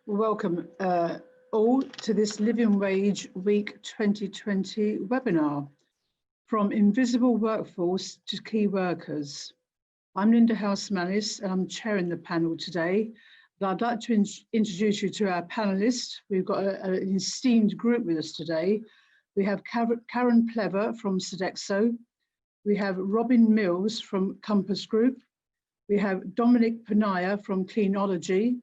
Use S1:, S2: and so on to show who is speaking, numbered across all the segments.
S1: Welcome all to this Living Wage Week 2020 webinar, From Invisible Workforce to Key Workers. I'm Linda House-Mannis and I'm chairing the panel today. But I'd like to introduce you to our panelists. We've got an esteemed group with us today. We have Karen Plever from Sodexo. We have Robin Mills from Compass Group. We have Dominic Panaya from Cleanology.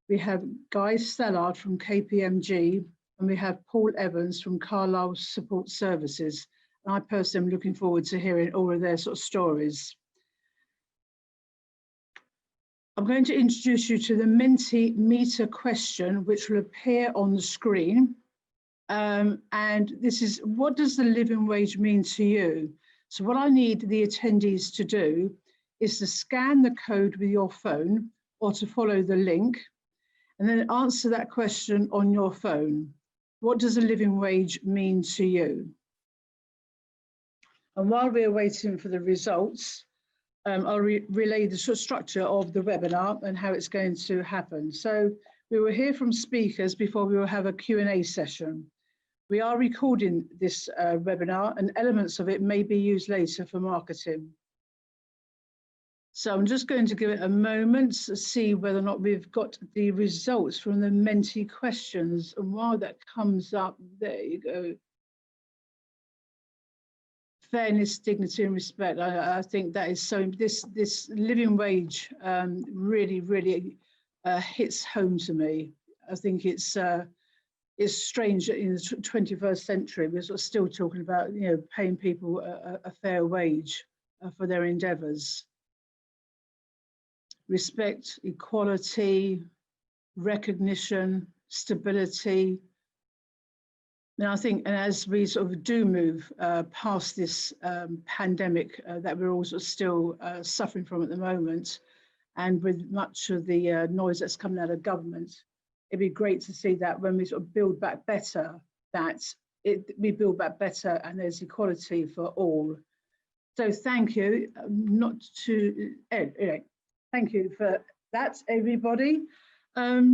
S1: We have Guy Stallard from KPMG, and we have Paul Evans from Carlisle Support Services. And I personally am looking forward to hearing all of their sort of stories. I'm going to introduce you to the Mentimeter question, which will appear on the screen. And this is, what does the living wage mean to you? So what I need the attendees to do is to scan the code with your phone or to follow the link, and then answer that question on your phone. What does a living wage mean to you? And while we're waiting for the results, I'll relay the sort of structure of the webinar and how it's going to happen. So we will hear from speakers before we will have a Q&A session. We are recording this webinar, and elements of it may be used later for marketing. So I'm just going to give it a moment to see whether or not we've got the results from the Menti questions. And while that comes up, there you go. Fairness, dignity and respect. I think that is so, this living wage really hits home to me. I think it's strange that in the 21st century, we're sort of still talking about, paying people a fair wage for their endeavours. Respect, equality, recognition, stability. And I think, and as we sort of do move past this pandemic that we're all sort of still suffering from at the moment, and with much of the noise that's coming out of government, it'd be great to see that when we sort of build back better, we build back better and there's equality for all. So thank you, anyway, thank you for that, everybody. Now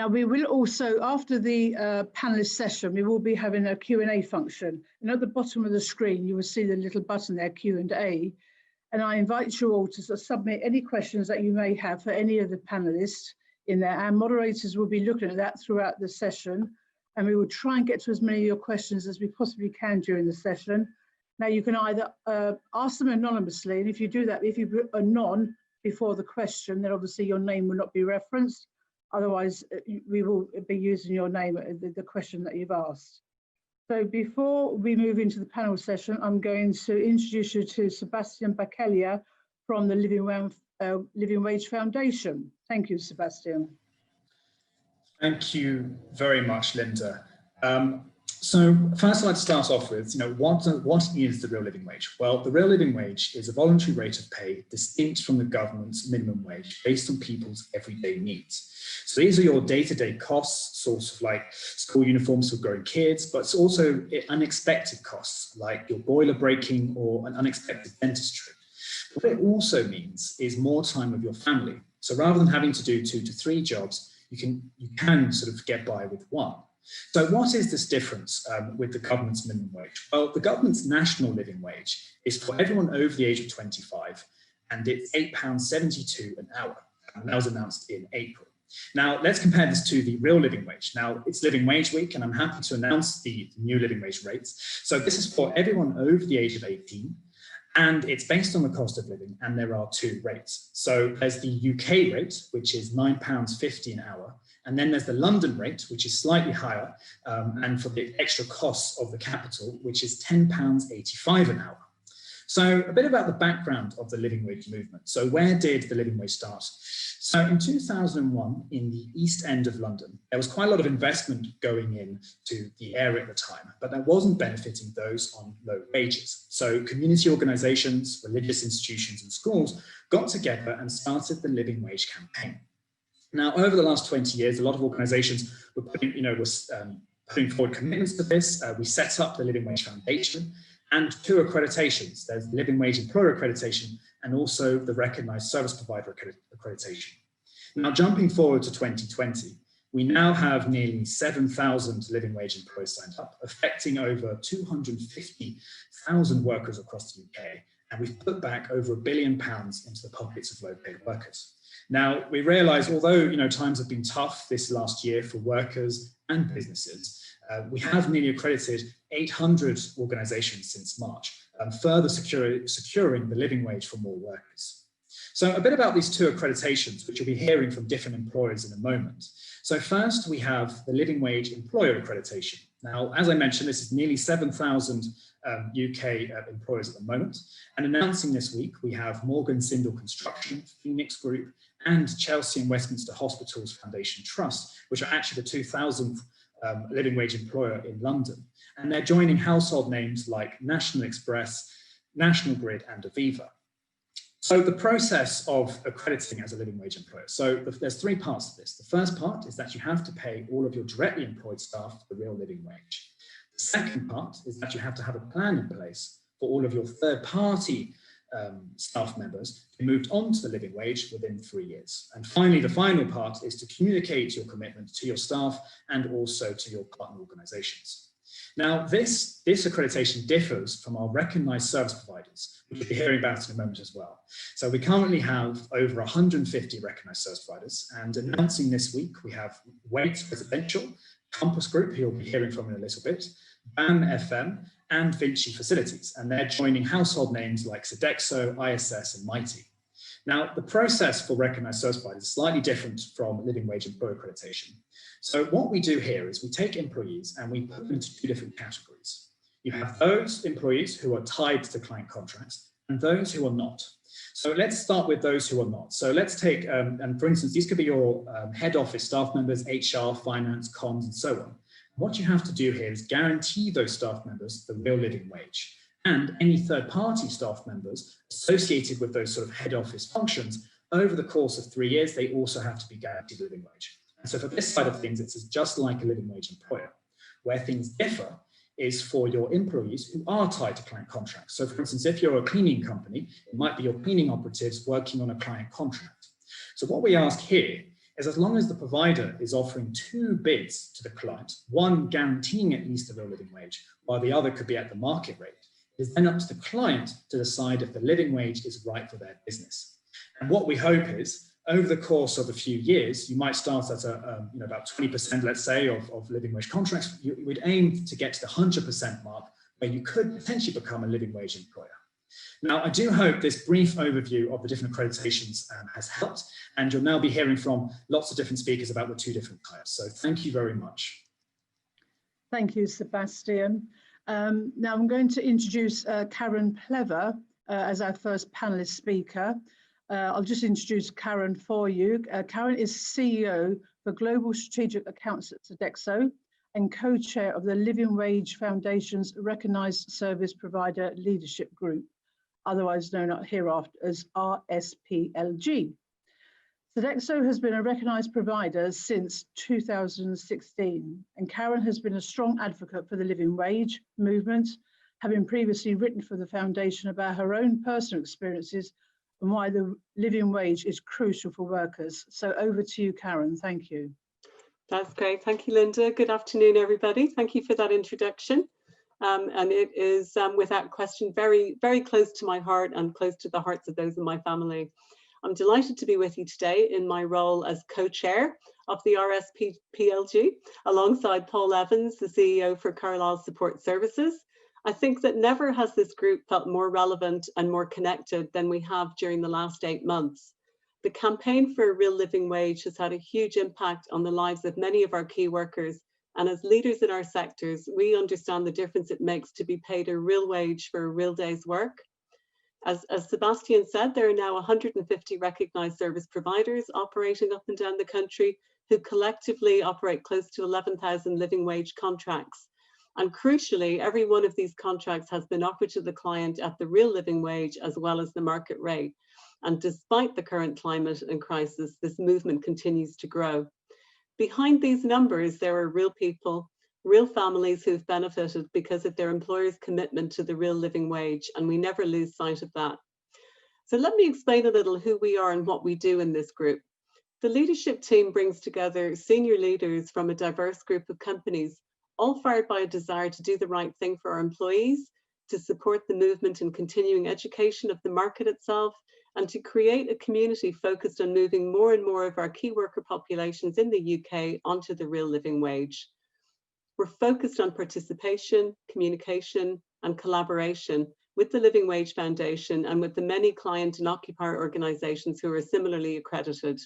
S1: we will also, after the panelist session, we will be having a Q&A function. And at the bottom of the screen, you will see the little button there, Q&A. And I invite you all to sort of submit any questions that you may have for any of the panelists in there. Our moderators will be looking at that throughout the session. And we will try and get to as many of your questions as we possibly can during the session. Now you can either ask them anonymously, and if you do that, if you put anon before the question, then obviously your name will not be referenced. Otherwise, we will be using your name, the question that you've asked. So before we move into the panel session, I'm going to introduce you to Sebastian Bakelia from the Living Wage Foundation. Thank you, Sebastian.
S2: Thank you very much, Linda. So first I'd like to start off with, what is the real living wage? Well, the real living wage is a voluntary rate of pay distinct from the government's minimum wage based on people's everyday needs. So these are your day-to-day costs, sort of like school uniforms for growing kids, but it's also unexpected costs like your boiler breaking or an unexpected dentist trip. What it also means is more time with your family. So rather than having to do 2 to 3 jobs, you can sort of get by with one. So what is this difference with the government's minimum wage? Well, the government's national living wage is for everyone over the age of 25, and it's £8.72 an hour. And that was announced in April. Now, let's compare this to the real living wage. Now, it's Living Wage Week, and I'm happy to announce the new living wage rates. So this is for everyone over the age of 18, and it's based on the cost of living, and there are 2 rates. So there's the UK rate, which is £9.50 an hour, and then there's the London rate, which is slightly higher, and for the extra costs of the capital, which is £10.85 an hour. So a bit about the background of the living wage movement. So where did the living wage start? So in 2001, in the East End of London, there was quite a lot of investment going into the area at the time, but that wasn't benefiting those on low wages. So community organisations, religious institutions and schools got together and started the living wage campaign. Now, over the last 20 years, a lot of organisations were putting forward commitments to this. We set up the Living Wage Foundation and 2 accreditations. There's the Living Wage Employer Accreditation and also the Recognised Service Provider Accreditation. Now, jumping forward to 2020, we now have nearly 7,000 living wage employers signed up, affecting over 250,000 workers across the UK. And we've put back over £1 billion into the pockets of low-paid workers. Now, we realise, although times have been tough this last year for workers and businesses, we have nearly accredited 800 organisations since March, further securing the living wage for more workers. So a bit about these two accreditations, which you'll be hearing from different employers in a moment. So first, we have the Living Wage Employer Accreditation. Now, as I mentioned, this is nearly 7,000 UK employers at the moment. And announcing this week, we have Morgan Sindall Construction, Phoenix Group, and Chelsea and Westminster Hospitals Foundation Trust, which are actually the 2,000th living wage employer in London. And they're joining household names like National Express, National Grid, and Aviva. So the process of accrediting as a living wage employer. So there's three parts to this. The first part is that you have to pay all of your directly employed staff the real living wage. The second part is that you have to have a plan in place for all of your third-party staff members who moved on to the living wage within 3 years. And finally, the final part is to communicate your commitment to your staff and also to your partner organisations. Now, this accreditation differs from our recognised service providers, which we'll be hearing about in a moment as well. So we currently have over 150 recognised service providers, and announcing this week, we have Waite Residential, Compass Group, who you'll be hearing from in a little bit, BAM FM, and Vinci Facilities, and they're joining household names like Sodexo, ISS, and Mighty. Now, the process for recognised service providers is slightly different from living wage employer accreditation. So what we do here is we take employees and we put them into two different categories. You have those employees who are tied to client contracts and those who are not. So let's start with those who are not. So let's take, and for instance, these could be your head office staff members, HR, finance, comms, and so on. What you have to do here is guarantee those staff members the real living wage, and any third-party staff members associated with those sort of head office functions over the course of 3 years, they also have to be guaranteed living wage. And so for this side of things, it's just like a living wage employer. Where things differ is for your employees who are tied to client contracts. So for instance, if you're a cleaning company, it might be your cleaning operatives working on a client contract. So what we ask here is, as long as the provider is offering two bids to the client, one guaranteeing at least the real living wage, while the other could be at the market rate, it is then up to the client to decide if the living wage is right for their business. And what we hope is, over the course of a few years, you might start at about 20%, let's say, of living wage contracts. You would aim to get to the 100% mark, where you could potentially become a living wage employer. Now, I do hope this brief overview of the different accreditations has helped, and you'll now be hearing from lots of different speakers about the two different types. So thank you very much.
S1: Thank you, Sebastian. Now I'm going to introduce Karen Plever as our first panelist speaker. I'll just introduce Karen for you. Karen is CEO for Global Strategic Accounts at Sodexo and co-chair of the Living Wage Foundation's Recognised Service Provider Leadership Group, otherwise known hereafter as RSPLG. Sodexo has been a recognised provider since 2016, and Karen has been a strong advocate for the living wage movement, having previously written for the foundation about her own personal experiences and why the living wage is crucial for workers. So over to you, Karen. Thank you.
S3: That's great. Thank you, Linda. Good afternoon, everybody. Thank you for that introduction. And it is, without question, very, very close to my heart and close to the hearts of those in my family. I'm delighted to be with you today in my role as co-chair of the RSPLG, alongside Paul Evans, the CEO for Carlisle Support Services. I think that never has this group felt more relevant and more connected than we have during the last 8 months. The campaign for a real living wage has had a huge impact on the lives of many of our key workers, and as leaders in our sectors, we understand the difference it makes to be paid a real wage for a real day's work. As Sebastian said, there are now 150 recognised service providers operating up and down the country who collectively operate close to 11,000 living wage contracts. And crucially, every one of these contracts has been offered to the client at the real living wage as well as the market rate. And despite the current climate and crisis, this movement continues to grow. Behind these numbers, there are real people, real families who've benefited because of their employers' commitment to the real living wage, and we never lose sight of that. So let me explain a little who we are and what we do in this group. The leadership team brings together senior leaders from a diverse group of companies, all fired by a desire to do the right thing for our employees, to support the movement and continuing education of the market itself, and to create a community focused on moving more and more of our key worker populations in the UK onto the real living wage. We're focused on participation, communication, and collaboration with the Living Wage Foundation and with the many client and occupier organisations who are similarly accredited.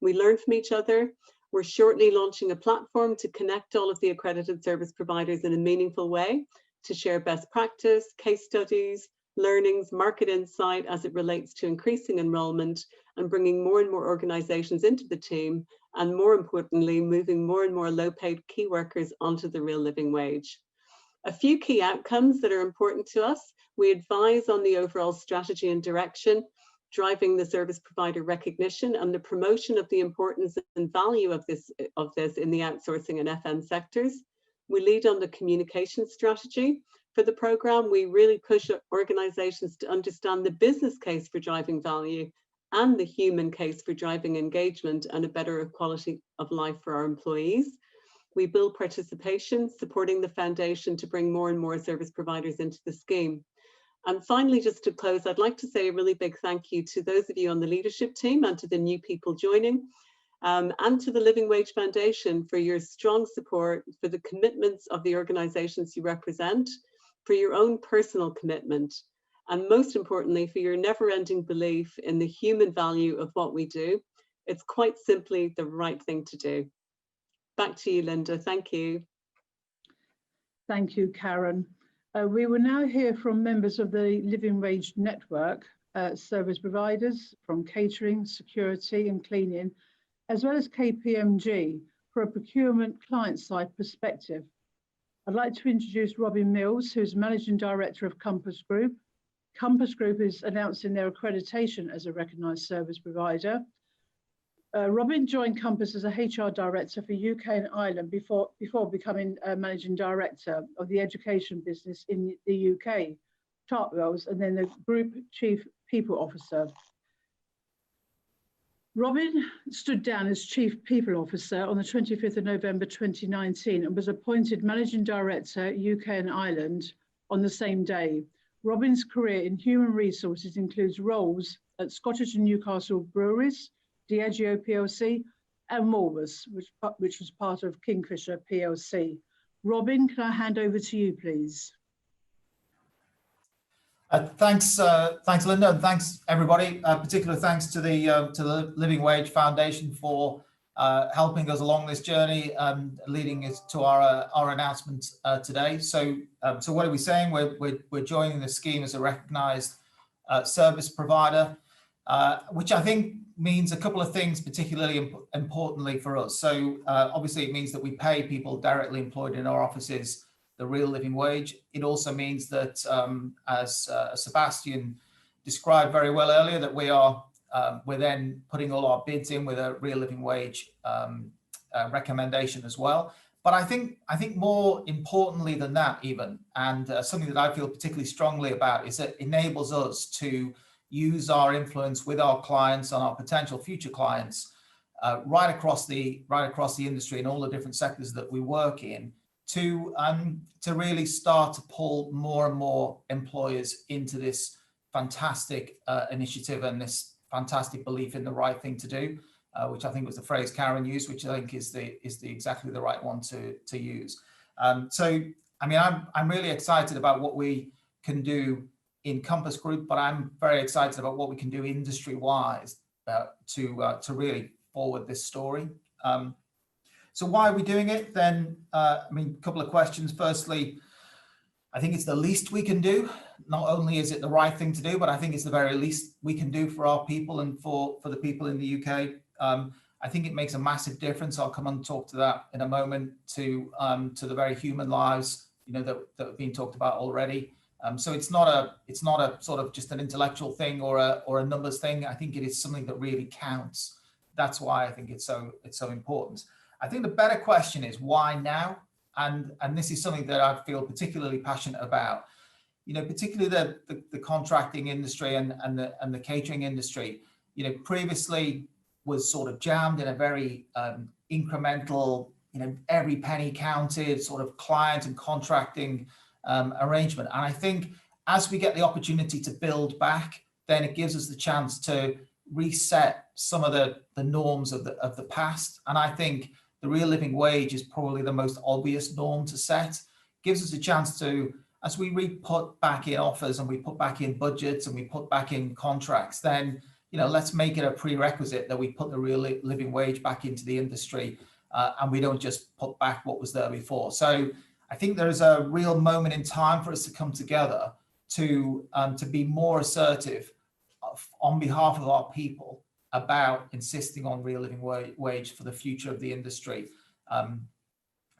S3: We learn from each other. We're shortly launching a platform to connect all of the accredited service providers in a meaningful way, to share best practice, case studies, learnings, market insight as it relates to increasing enrolment and bringing more and more organisations into the team, and more importantly, moving more and more low-paid key workers onto the real living wage. A few key outcomes that are important to us: we advise on the overall strategy and direction, driving the service provider recognition and the promotion of the importance and value of this in the outsourcing and FM sectors. We lead on the communication strategy. For the programme, we really push organisations to understand the business case for driving value and the human case for driving engagement and a better quality of life for our employees. We build participation, supporting the foundation to bring more and more service providers into the scheme. And finally, just to close, I'd like to say a really big thank you to those of you on the leadership team and to the new people joining, and to the Living Wage Foundation for your strong support, for the commitments of the organisations you represent, for your own personal commitment, and most importantly, for your never-ending belief in the human value of what we do. It's quite simply the right thing to do. Back to you, Linda. Thank you.
S1: Thank you, Karen. We will now hear from members of the Living Wage Network, service providers from catering, security and cleaning, as well as KPMG, for a procurement client-side perspective. I'd like to introduce Robin Mills, who's Managing Director of Compass Group. Compass Group is announcing their accreditation as a recognised service provider. Robin joined Compass as a HR Director for UK and Ireland before becoming Managing Director of the education business in the UK, Chartwells, and then the Group Chief People Officer. Robin stood down as Chief People Officer on the 25th of November 2019 and was appointed Managing Director, UK and Ireland on the same day. Robin's career in human resources includes roles at Scottish and Newcastle Breweries, Diageo PLC, and Morris, which was part of Kingfisher PLC. Robin, can I hand over to you, please?
S4: Thanks, Linda, and thanks everybody. Particular thanks to the Living Wage Foundation for helping us along this journey, leading us to our announcement today. So what are we saying? We're joining the scheme as a recognised service provider, which I think means a couple of things, particularly importantly for us. So obviously it means that we pay people directly employed in our offices the real living wage. It also means that, as Sebastian described very well earlier, that we're then putting all our bids in with a real living wage recommendation as well. But I think more importantly than that even, and something that I feel particularly strongly about, is that it enables us to use our influence with our clients and our potential future clients right across the industry in all the different sectors that we work in, to really start to pull more and more employers into this fantastic initiative and this fantastic belief in the right thing to do, which I think was the phrase Karen used, which I think is exactly the right one to use. So I mean, I'm really excited about what we can do in Compass Group, but I'm very excited about what we can do industry-wise to really forward this story. So why are we doing it then? I mean, a couple of questions. Firstly, I think it's the least we can do. Not only is it the right thing to do, but I think it's the very least we can do for our people and for the people in the UK. I think it makes a massive difference. I'll come and talk to that in a moment, to the very human lives, you know, that have been talked about already. So it's not a sort of just an intellectual thing or a numbers thing. I think it is something that really counts. That's why I think it's so important. I think the better question is why now? And this is something that I feel particularly passionate about. You know, particularly the contracting industry and the catering industry. You know, previously was sort of jammed in a very incremental, every penny counted sort of client and contracting arrangement. And I think as we get the opportunity to build back, then it gives us the chance to reset some of the norms of the past. And I think the real living wage is probably the most obvious norm to set. Gives us a chance to, as we put back in offers and we put back in budgets and we put back in contracts, then let's make it a prerequisite that we put the real living wage back into the industry, and we don't just put back what was there before. So I think there's a real moment in time for us to come together to be more assertive on behalf of our people about insisting on real living wage for the future of the industry.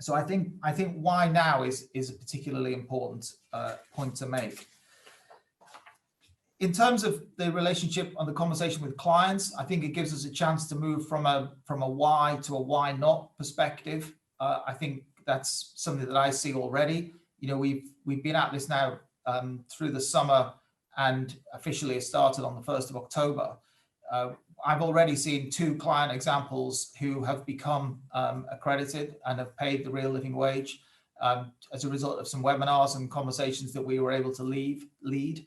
S4: So I think why now is a particularly important point to make. In terms of the relationship and the conversation with clients, I think it gives us a chance to move from a why to a why not perspective. I think that's something that I see already. We've been at this now through the summer, and officially it started on the 1st of October. I've already seen 2 client examples who have become accredited and have paid the real living wage as a result of some webinars and conversations that we were able to lead.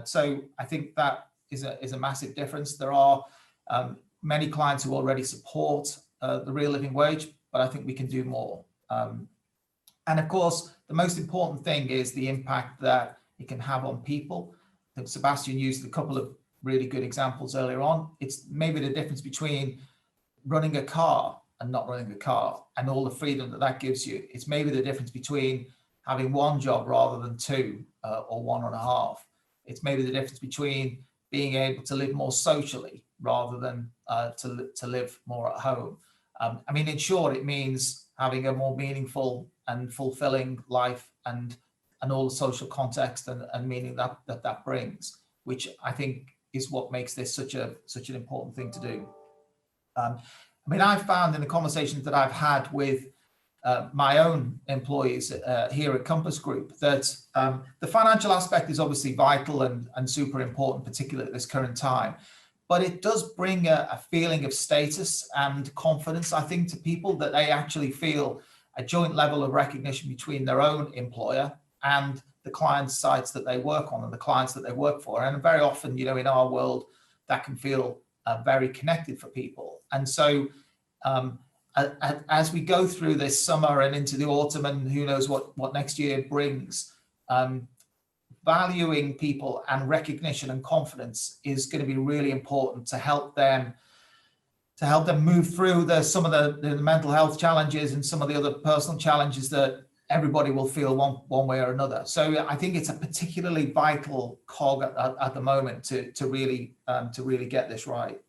S4: So I think that is a massive difference. There are many clients who already support the real living wage, but I think we can do more. And of course, the most important thing is the impact that it can have on people. I think Sebastian used a couple of really good examples earlier on. It's maybe the difference between running a car and not running a car and all the freedom that gives you. It's maybe the difference between having 1 job rather than 2 or 1.5. It's maybe the difference between being able to live more socially rather than to live more at home. I mean, in short, it means having a more meaningful and fulfilling life and all the social context and meaning that brings, which I think is what makes this such an important thing to do. I mean, I've found in the conversations that I've had with my own employees here at Compass Group that the financial aspect is obviously vital and super important, particularly at this current time. But it does bring a feeling of status and confidence, I think, to people, that they actually feel a joint level of recognition between their own employer and the client sites that they work on and the clients that they work for. And very often, in our world, that can feel very connected for people. And so as we go through this summer and into the autumn, and who knows what next year brings, valuing people and recognition and confidence is going to be really important to help them move through some of the mental health challenges and some of the other personal challenges that everybody will feel one way or another. So I think it's a particularly vital cog at the moment to really get this right.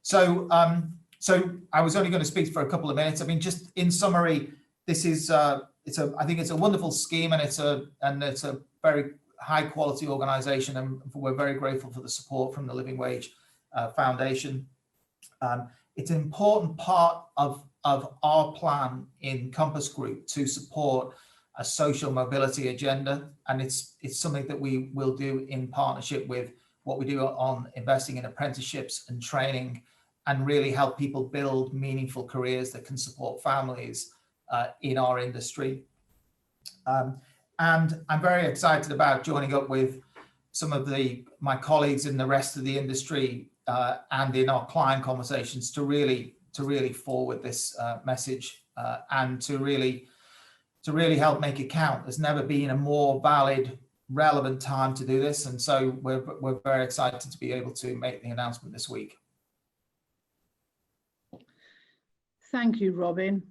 S4: So I was only going to speak for a couple of minutes. I mean, just in summary, this is I think it's a wonderful scheme, and it's a very high quality organization, and we're very grateful for the support from the Living Wage Foundation. It's an important part of our plan in Compass Group to support a social mobility agenda, and it's something that we will do in partnership with what we do on investing in apprenticeships and training, and really help people build meaningful careers that can support families in our industry. And I'm very excited about joining up with some of my colleagues in the rest of the industry and in our client conversations to really forward this message and to really help make it count. There's never been a more valid, relevant time to do this, and so we're very excited to be able to make the announcement this week.
S1: Thank you, Robin.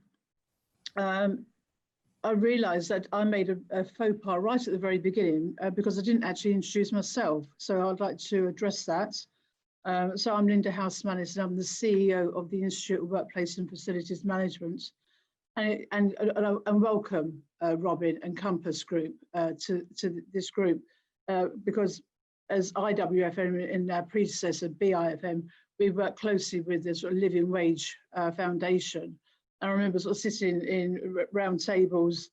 S1: I realised that I made a faux pas right at the very beginning because I didn't actually introduce myself. So I'd like to address that. So I'm Linda House-Mannis, and I'm the CEO of the Institute of Workplace and Facilities Management. And welcome, Robin and Compass Group to this group, because as IWFM in our predecessor, BIFM, we work closely with the sort of Living Wage Foundation. I remember sort of sitting in round tables,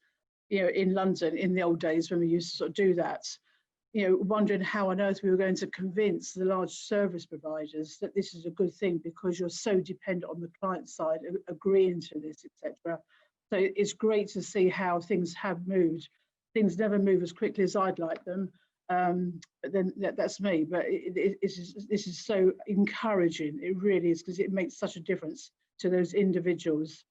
S1: in London in the old days when we used to sort of do that. wondering how on earth we were going to convince the large service providers that this is a good thing because you're so dependent on the client side agreeing to this, etc. So it's great to see how things have moved. Things never move as quickly as I'd like them, but then that's me. But this is so encouraging. It really is, because it makes such a difference to those individuals.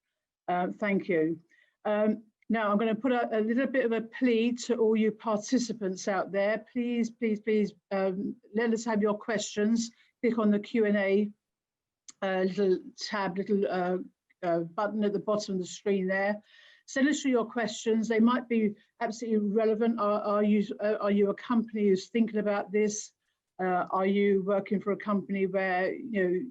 S1: Thank you. Now I'm going to put a little bit of a plea to all you participants out there. Please, please, please let us have your questions. Click on the Q&A little tab, little button at the bottom of the screen there. Send us through your questions. They might be absolutely relevant. Are you a company who's thinking about this? Are you working for a company where you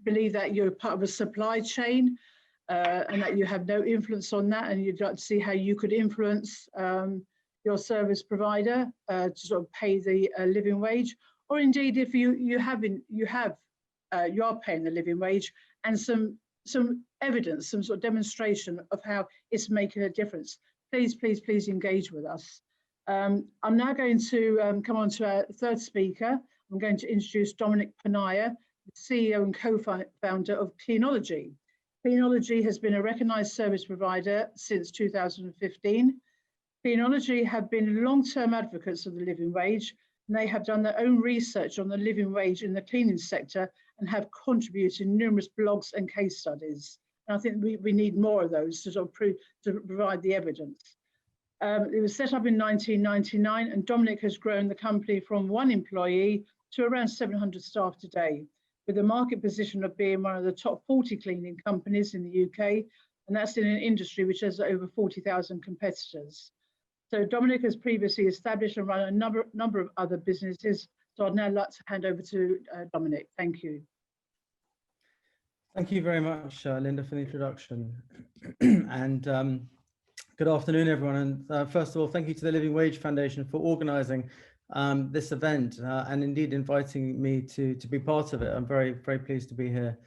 S1: believe that you're part of a supply chain and that you have no influence on that, and you'd like to see how you could influence your service provider to sort of pay the living wage? Or indeed, if you are paying the living wage, and some evidence, some sort of demonstration of how it's making a difference, please, please, please engage with us. I'm now going to come on to our third speaker. I'm going to introduce Dominic Panaya, the CEO and co-founder of Cleanology. Cleanology has been a recognised service provider since 2015. Cleanology have been long-term advocates of the living wage, and they have done their own research on the living wage in the cleaning sector and have contributed numerous blogs and case studies. And I think we need more of those to sort of to provide the evidence. It was set up in 1999, and Dominic has grown the company from 1 employee to around 700 staff today, with a market position of being one of the top 40 cleaning companies in the UK, and that's in an industry which has over 40,000 competitors. So Dominic has previously established and run a number of other businesses. So I'd now like to hand over to Dominic. Thank you.
S5: Thank you very much, Linda, for the introduction. And good afternoon, everyone. And first of all, thank you to the Living Wage Foundation for organising this event and indeed inviting me to be part of it. I'm very, very pleased to be here.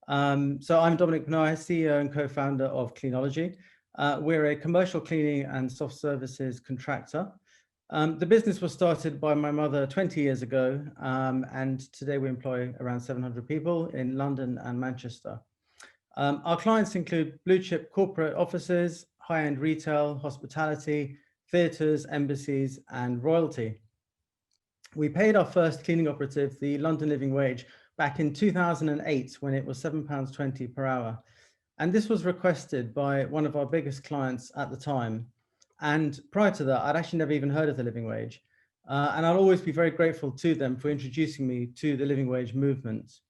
S5: So I'm Dominic Panaya, CEO and co-founder of Cleanology. We're a commercial cleaning and soft services contractor. The business was started by my mother 20 years ago, and today we employ around 700 people in London and Manchester. Our clients include blue chip corporate offices, high-end retail, hospitality, theatres, embassies, and royalty. We paid our first cleaning operative the London living wage back in 2008 when it was £7.20 per hour. And this was requested by one of our biggest clients at the time. And prior to that, I'd actually never even heard of the living wage. And I'll always be very grateful to them for introducing me to the living wage movement.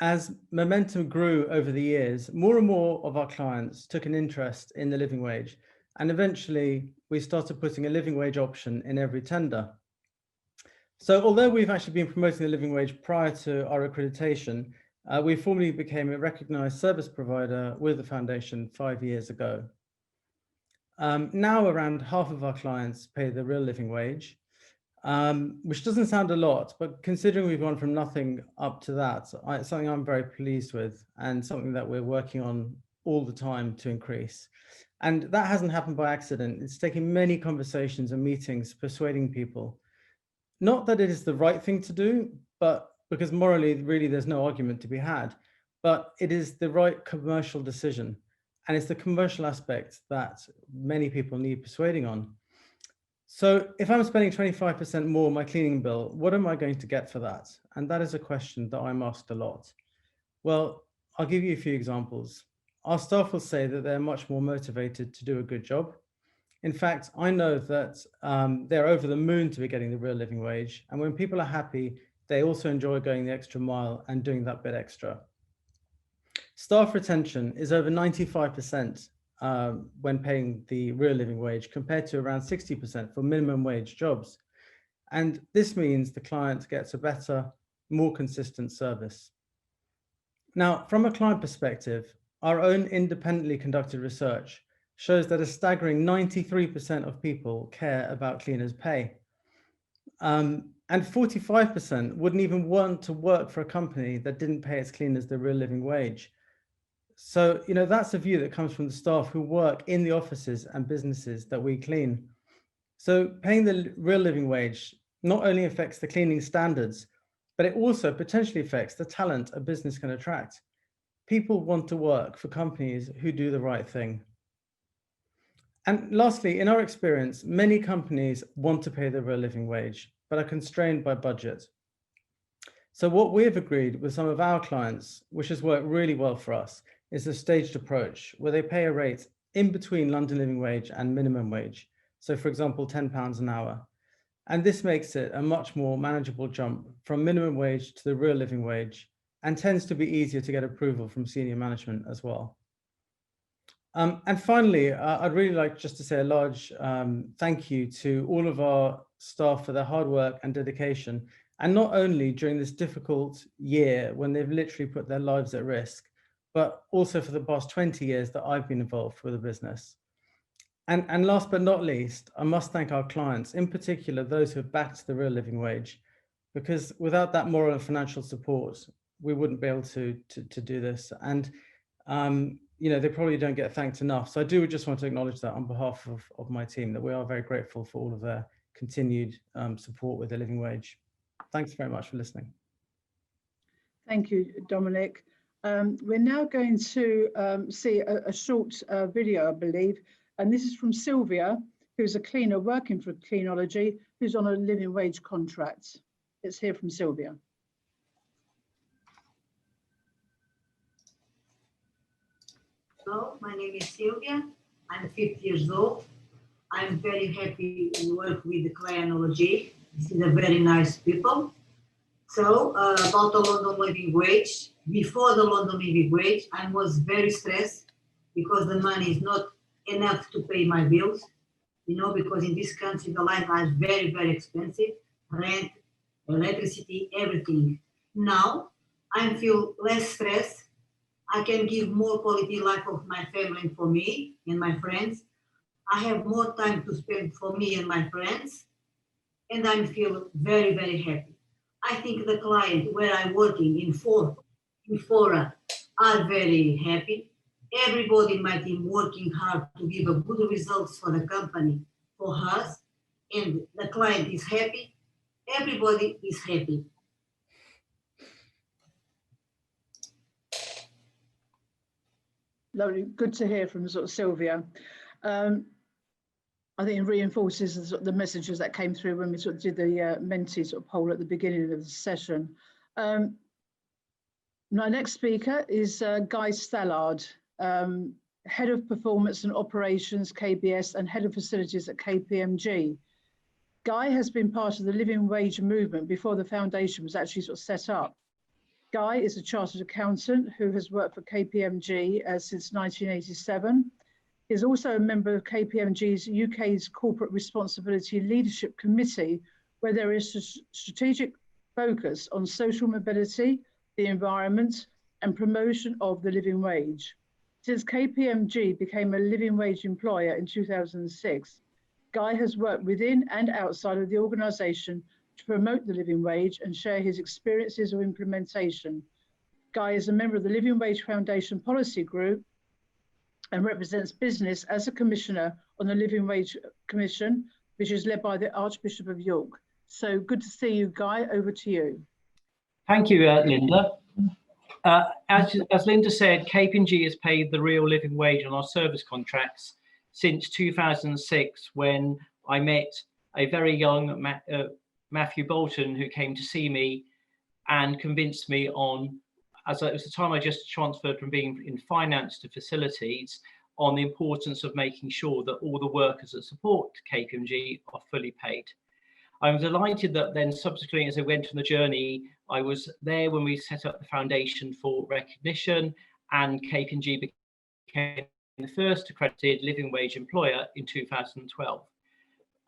S5: As momentum grew over the years, more and more of our clients took an interest in the living wage. And eventually we started putting a living wage option in every tender. So although we've actually been promoting the living wage prior to our accreditation, we formally became a recognised service provider with the foundation 5 years ago. Now around half of our clients pay the real living wage, which doesn't sound a lot, but considering we've gone from nothing up to that, it's something I'm very pleased with and something that we're working on all the time to increase. And that hasn't happened by accident. It's taken many conversations and meetings persuading people. Not that it is the right thing to do, but because morally, really, there's no argument to be had, but it is the right commercial decision. And it's the commercial aspect that many people need persuading on. So if I'm spending 25% more on my cleaning bill, what am I going to get for that? And that is a question that I'm asked a lot. Well, I'll give you a few examples. Our staff will say that they're much more motivated to do a good job. In fact, I know that they're over the moon to be getting the real living wage. And when people are happy, they also enjoy going the extra mile and doing that bit extra. Staff retention is over 95% when paying the real living wage, compared to around 60% for minimum wage jobs. And this means the client gets a better, more consistent service. Now, from a client perspective, our own independently conducted research shows that a staggering 93% of people care about cleaners' pay. And 45% wouldn't even want to work for a company that didn't pay its cleaners the real living wage. So, that's a view that comes from the staff who work in the offices and businesses that we clean. So paying the real living wage not only affects the cleaning standards, but it also potentially affects the talent a business can attract. People want to work for companies who do the right thing. And lastly, in our experience, many companies want to pay the real living wage, but are constrained by budget. So what we have agreed with some of our clients, which has worked really well for us, is a staged approach where they pay a rate in between London living wage and minimum wage. So for example, £10 an hour. And this makes it a much more manageable jump from minimum wage to the real living wage, and tends to be easier to get approval from senior management as well. And finally, I'd really like just to say a large thank you to all of our staff for their hard work and dedication, and not only during this difficult year when they've literally put their lives at risk, but also for the past 20 years that I've been involved with the business. And last but not least, I must thank our clients, in particular those who have backed the real living wage, because without that moral and financial support, we wouldn't be able to do this. And you know, they probably don't get thanked enough. So I do just want to acknowledge that on behalf of my team, that we are very grateful for all of their continued support with the living wage. Thanks very much for listening.
S1: Thank you, Dominic. We're now going to see a short video, I believe, and this is from Sylvia, who's a cleaner working for Cleanology, who's on a living wage contract. Let's hear from Sylvia.
S6: Hello, my name is Sylvia. I'm 50 years old. I'm very happy to work with the Cleanology. This is a very nice people. So about the London living wage, before the London living wage, I was very stressed because the money is not enough to pay my bills, you know, because in this country the life is very, very expensive, rent, electricity, everything. Now I feel less stressed. I can give more quality life of my family and for me and my friends. I have more time to spend for me and my friends, and I feel very, very happy. I think the client where I'm working in Fora are very happy. Everybody in my team working hard to give a good results for the company, for us, and the client is happy. Everybody is happy.
S1: Lovely, good to hear from sort of Sylvia. I think it reinforces the messages that came through when we sort of did the Menti sort of poll at the beginning of the session. My next speaker is Guy Stallard, Head of Performance and Operations, KBS, and Head of Facilities at KPMG. Guy has been part of the living wage movement before the foundation was actually sort of set up. Guy is a chartered accountant who has worked for KPMG since 1987. He is also a member of KPMG's UK's Corporate Responsibility Leadership Committee, where there is a strategic focus on social mobility, the environment, and promotion of the living wage. Since KPMG became a living wage employer in 2006, Guy has worked within and outside of the organisation to promote the living wage and share his experiences of implementation. Guy is a member of the Living Wage Foundation Policy Group and represents business as a commissioner on the Living Wage Commission, which is led by the Archbishop of York. So good to see you, Guy. Over to you.
S7: Thank you, Linda. As Linda said, KPMG has paid the real living wage on our service contracts since 2006, when I met a very young Matthew Bolton, who came to see me and convinced me on, as it was the time I just transferred from being in finance to facilities, on the importance of making sure that all the workers that support KPMG are fully paid. I'm delighted that then subsequently, as I went on the journey, I was there when we set up the foundation for recognition, and KPMG became the first accredited living wage employer in 2012.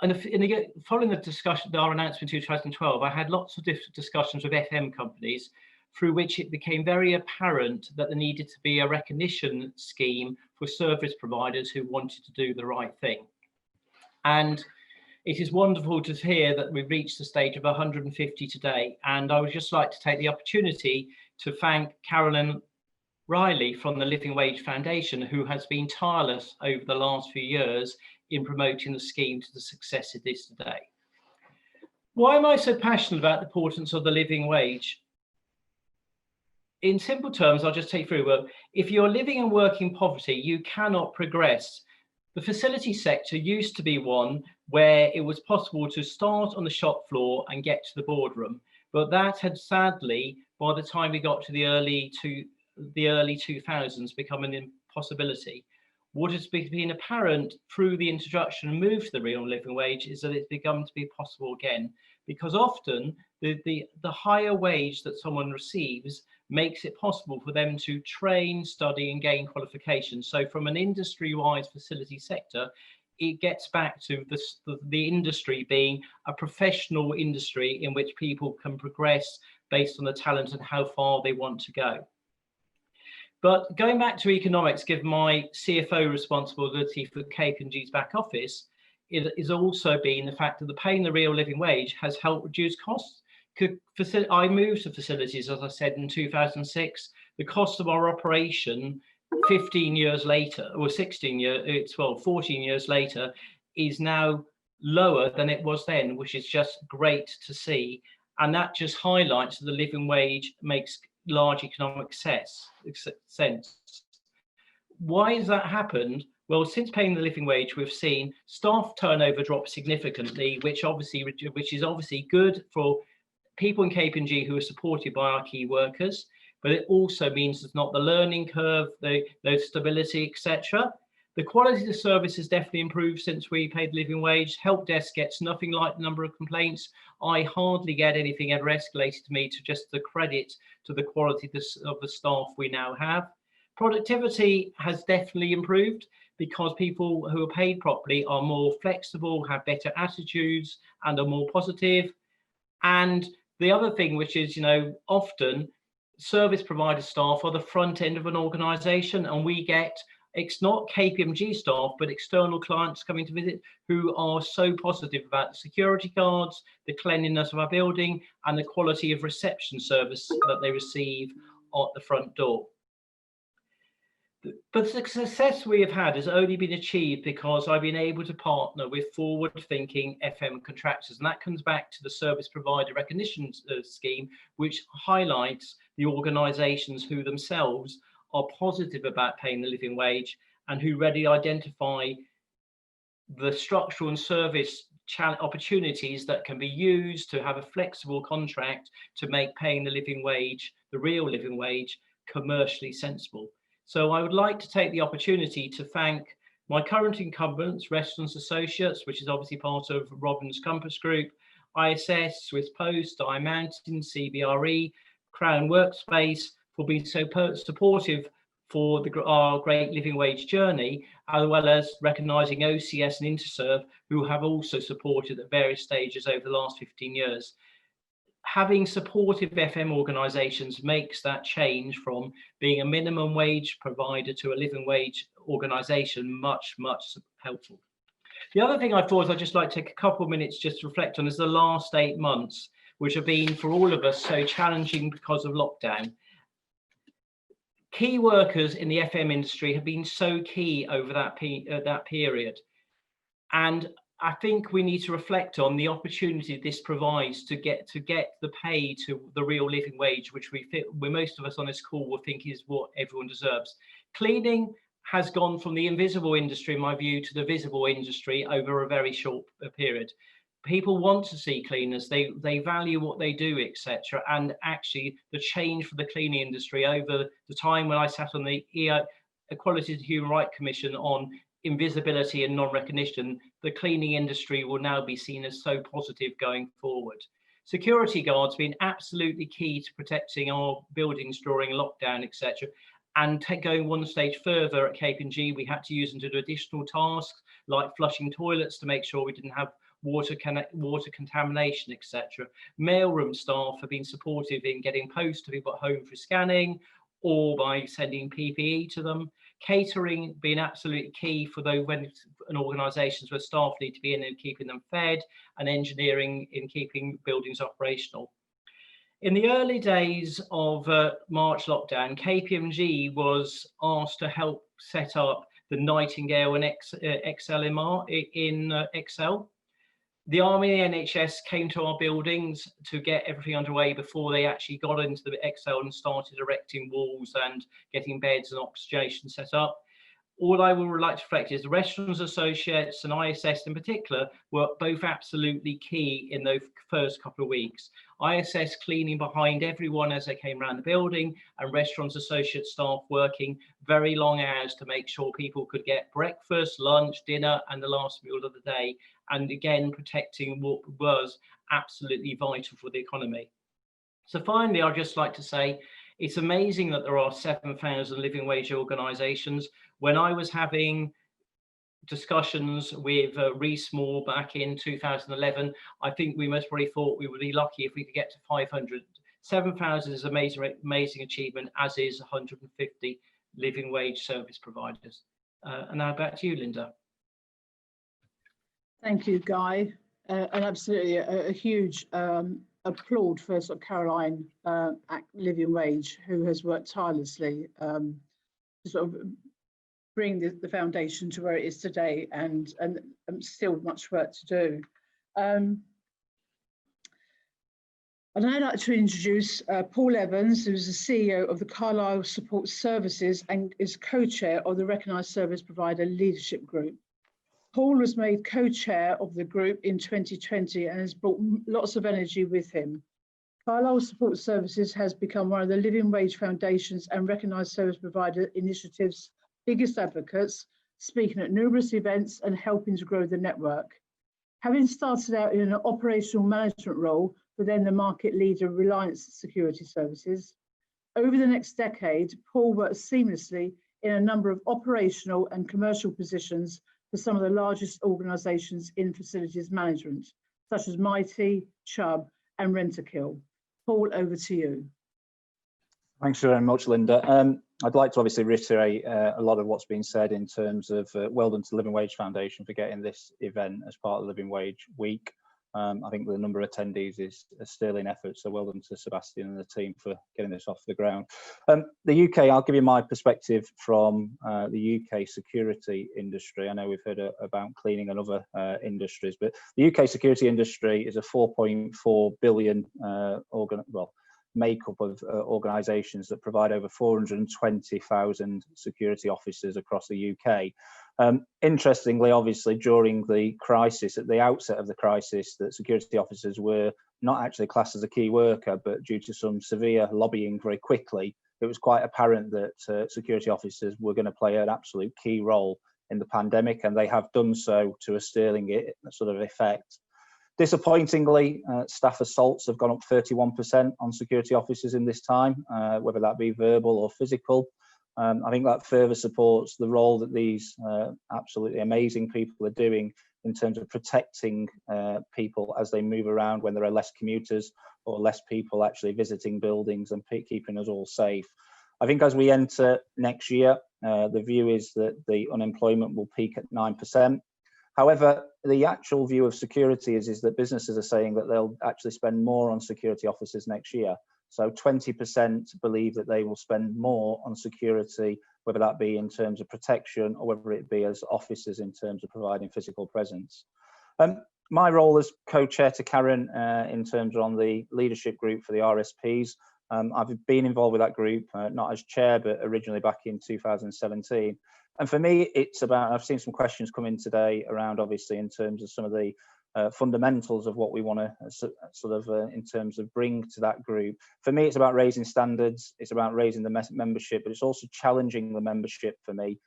S7: And following the discussion, our announcement in 2012, I had lots of different discussions with FM companies, through which it became very apparent that there needed to be a recognition scheme for service providers who wanted to do the right thing. And it is wonderful to hear that we've reached the stage of 150 today. And I would just like to take the opportunity to thank Carolyn Riley from the Living Wage Foundation, who has been tireless over the last few years in promoting the scheme to the success it is today. Why am I so passionate about the importance of the living wage? In simple terms, I'll just take you through. Well, if you're living and working in poverty, you cannot progress. The facility sector used to be one where it was possible to start on the shop floor and get to the boardroom, but that had sadly, by the time we got to the early 2000s, become an impossibility. What has been apparent through the introduction and move to the real living wage is that it's begun to be possible again, because often the higher wage that someone receives makes it possible for them to train, study and gain qualifications. So from an industry-wide facility sector, it gets back to the industry being a professional industry in which people can progress based on the talent and how far they want to go. But going back to economics, given my CFO responsibility for KPMG's back office, it has also been the fact that the paying the real living wage has helped reduce costs. I moved to facilities, as I said, in 2006. The cost of our operation 15 years later, or 14 years later, is now lower than it was then, which is just great to see. And that just highlights that the living wage makes large economic sense. Why has that happened? Well, since paying the living wage, we've seen staff turnover drop significantly, which is obviously good for people in KPMG who are supported by our key workers, but it also means it's not the learning curve, the stability, etc. The quality of the service has definitely improved since we paid living wage. Help desk gets nothing like the number of complaints. I hardly get anything ever escalated to me, to just the credit to the quality of the staff we now have. Productivity has definitely improved because people who are paid properly are more flexible, have better attitudes and are more positive. And the other thing, which is, often service provider staff are the front end of an organization, and we get, it's not KPMG staff, but external clients coming to visit who are so positive about the security guards, the cleanliness of our building, and the quality of reception service that they receive at the front door. But the success we have had has only been achieved because I've been able to partner with forward-thinking FM contractors, and that comes back to the service provider recognition scheme, which highlights the organisations who themselves are positive about paying the living wage and who readily identify the structural and service opportunities that can be used to have a flexible contract to make paying the living wage, the real living wage, commercially sensible. So I would like to take the opportunity to thank my current incumbents, Restaurants Associates, which is obviously part of Robin's Compass Group, ISS, Swiss Post, Iron Mountain, CBRE, Crown Workspace, for being so supportive for our great living wage journey, as well as recognising OCS and Interserve, who have also supported at various stages over the last 15 years. Having supportive FM organisations makes that change from being a minimum wage provider to a living wage organisation much, much helpful. The other thing I thought I'd just like to take a couple of minutes just to reflect on is the last 8 months, which have been for all of us so challenging because of lockdown. Key workers in the FM industry have been so key over that period. And I think we need to reflect on the opportunity this provides to get the pay to the real living wage, which most of us on this call will think is what everyone deserves. Cleaning has gone from the invisible industry, in my view, to the visible industry over a very short period. People want to see cleaners, they value what they do, etc. And actually the change for the cleaning industry over the time when I sat on the Equality and Human Rights Commission on invisibility and non-recognition, the cleaning industry will now be seen as so positive going forward. Security guards being absolutely key to protecting our buildings during lockdown, etc. And going one stage further at KPMG, we had to use them to do additional tasks like flushing toilets to make sure we didn't have water contamination, etc. Mailroom staff have been supportive in getting post to people at home for scanning or by sending PPE to them. Catering being absolutely key for those when organisations where staff need to be in and keeping them fed, and engineering in keeping buildings operational. In the early days of March lockdown, KPMG was asked to help set up the Nightingale and XLMR in Excel. The Army and the NHS came to our buildings to get everything underway before they actually got into the Excel and started erecting walls and getting beds and oxygenation set up. All I would like to reflect is the Restaurants Associates and ISS in particular were both absolutely key in those first couple of weeks. ISS cleaning behind everyone as they came around the building, and Restaurants Associate staff working very long hours to make sure people could get breakfast, lunch, dinner, and the last meal of the day. And again, protecting what was absolutely vital for the economy. So finally, I'd just like to say, it's amazing that there are 7,000 living wage organisations. When I was having discussions with Rees Moore back in 2011, I think we most probably thought we would be lucky if we could get to 500. 7,000 is an amazing achievement, as is 150 living wage service providers. And now back to you, Linda.
S1: Thank you, Guy. And absolutely a huge applaud for sort of Caroline at Living Wage, who has worked tirelessly to sort of bring the foundation to where it is today, and still much work to do. I'd now like to introduce Paul Evans, who's the CEO of the Carlisle Support Services and is co-chair of the Recognised Service Provider Leadership Group. Paul was made co-chair of the group in 2020 and has brought lots of energy with him. Carlisle Support Services has become one of the Living Wage Foundation's and Recognised Service Provider Initiative's biggest advocates, speaking at numerous events and helping to grow the network. Having started out in an operational management role for then the market leader Reliance Security Services, over the next decade, Paul worked seamlessly in a number of operational and commercial positions for some of the largest organisations in facilities management, such as Mighty, Chubb and Rentokil. Paul, over to you.
S8: Thanks very much, Linda. I'd like to obviously reiterate a lot of what's been said in terms of well done to the Living Wage Foundation for getting this event as part of Living Wage Week. I think the number of attendees is a sterling effort, so well done to Sebastian and the team for getting this off the ground. The UK, I'll give you my perspective from the UK security industry. I know we've heard about cleaning and other industries, but the UK security industry is a 4.4 billion makeup of organisations that provide over 420,000 security officers across the UK. Interestingly, obviously, during the crisis, at the outset of the crisis, that security officers were not actually classed as a key worker, but due to some severe lobbying very quickly, it was quite apparent that security officers were going to play an absolute key role in the pandemic, and they have done so to a sterling sort of effect. Disappointingly, staff assaults have gone up 31% on security officers in this time, whether that be verbal or physical. I think that further supports the role that these absolutely amazing people are doing in terms of protecting people as they move around when there are less commuters or less people actually visiting buildings and keeping us all safe. I think as we enter next year, the view is that the unemployment will peak at 9%. However, the actual view of security is that businesses are saying that they'll actually spend more on security officers next year. So 20% believe that they will spend more on security, whether that be in terms of protection or whether it be as officers in terms of providing physical presence. My role as co-chair to Karen in terms of on the leadership group for the RSPs. I've been involved with that group, not as chair, but originally back in 2017. And for me, it's about, I've seen some questions come in today around obviously in terms of some of the fundamentals of what we want to sort of in terms of bring to that group. For me, it's about raising standards, it's about raising the membership, but it's also challenging the membership for me.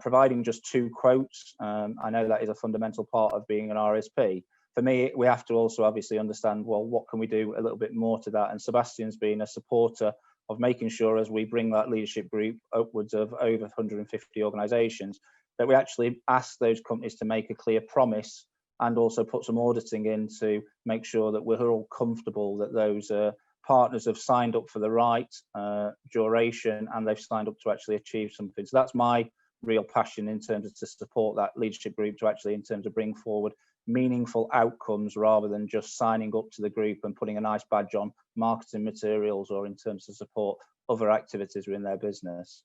S8: Providing just 2 quotes, I know that is a fundamental part of being an RSP. For me, we have to also obviously understand, well, what can we do a little bit more to that? And Sebastian's been a supporter of making sure as we bring that leadership group upwards of over 150 organisations, that we actually ask those companies to make a clear promise and also put some auditing in to make sure that we're all comfortable that those partners have signed up for the right duration and they've signed up to actually achieve something. So that's my real passion in terms of to support that leadership group to actually in terms of bring forward meaningful outcomes rather than just signing up to the group and putting a nice badge on marketing materials or in terms of support other activities within their business.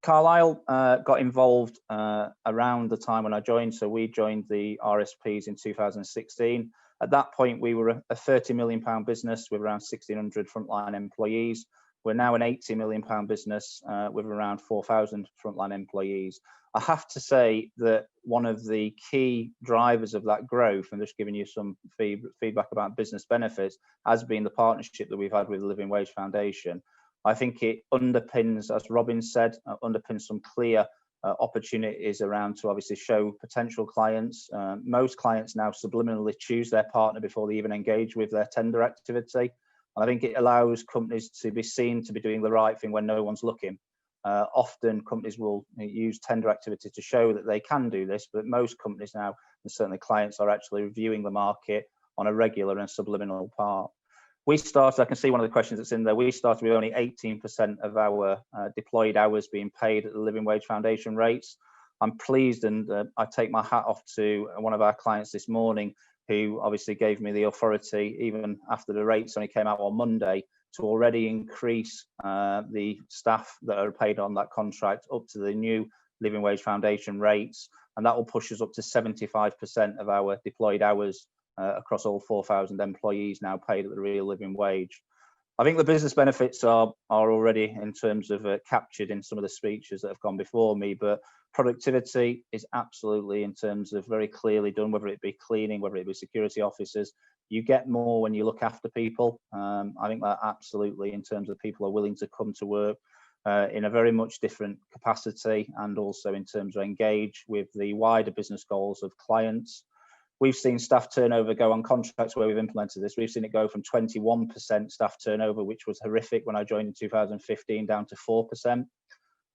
S8: Carlisle got involved around the time when I joined. So we joined the RSPs in 2016. At that point, we were a £30 million business with around 1,600 frontline employees. We're now an £80 million business with around 4,000 frontline employees. I have to say that one of the key drivers of that growth, and just giving you some feedback about business benefits, has been the partnership that we've had with the Living Wage Foundation. I think it underpins, as Robin said, underpins some clear opportunities around to obviously show potential clients. Most clients now subliminally choose their partner before they even engage with their tender activity. And I think it allows companies to be seen to be doing the right thing when no one's looking. Often companies will use tender activity to show that they can do this, but most companies now, and certainly clients, are actually reviewing the market on a regular and subliminal part. We started, I can see one of the questions that's in there, we started with only 18% of our deployed hours being paid at the Living Wage Foundation rates. I'm pleased, and I take my hat off to one of our clients this morning, who obviously gave me the authority, even after the rates only came out on Monday, to already increase the staff that are paid on that contract up to the new Living Wage Foundation rates. And that will push us up to 75% of our deployed hours across all 4,000 employees now paid at the real living wage. I think the business benefits are already in terms of captured in some of the speeches that have gone before me, but productivity is absolutely in terms of very clearly done, whether it be cleaning, whether it be security officers. You get more when you look after people. I think that absolutely in terms of people are willing to come to work in a very much different capacity, and also in terms of engage with the wider business goals of clients. We've seen staff turnover go on contracts where we've implemented this. We've seen it go from 21% staff turnover, which was horrific when I joined in 2015, down to 4%. And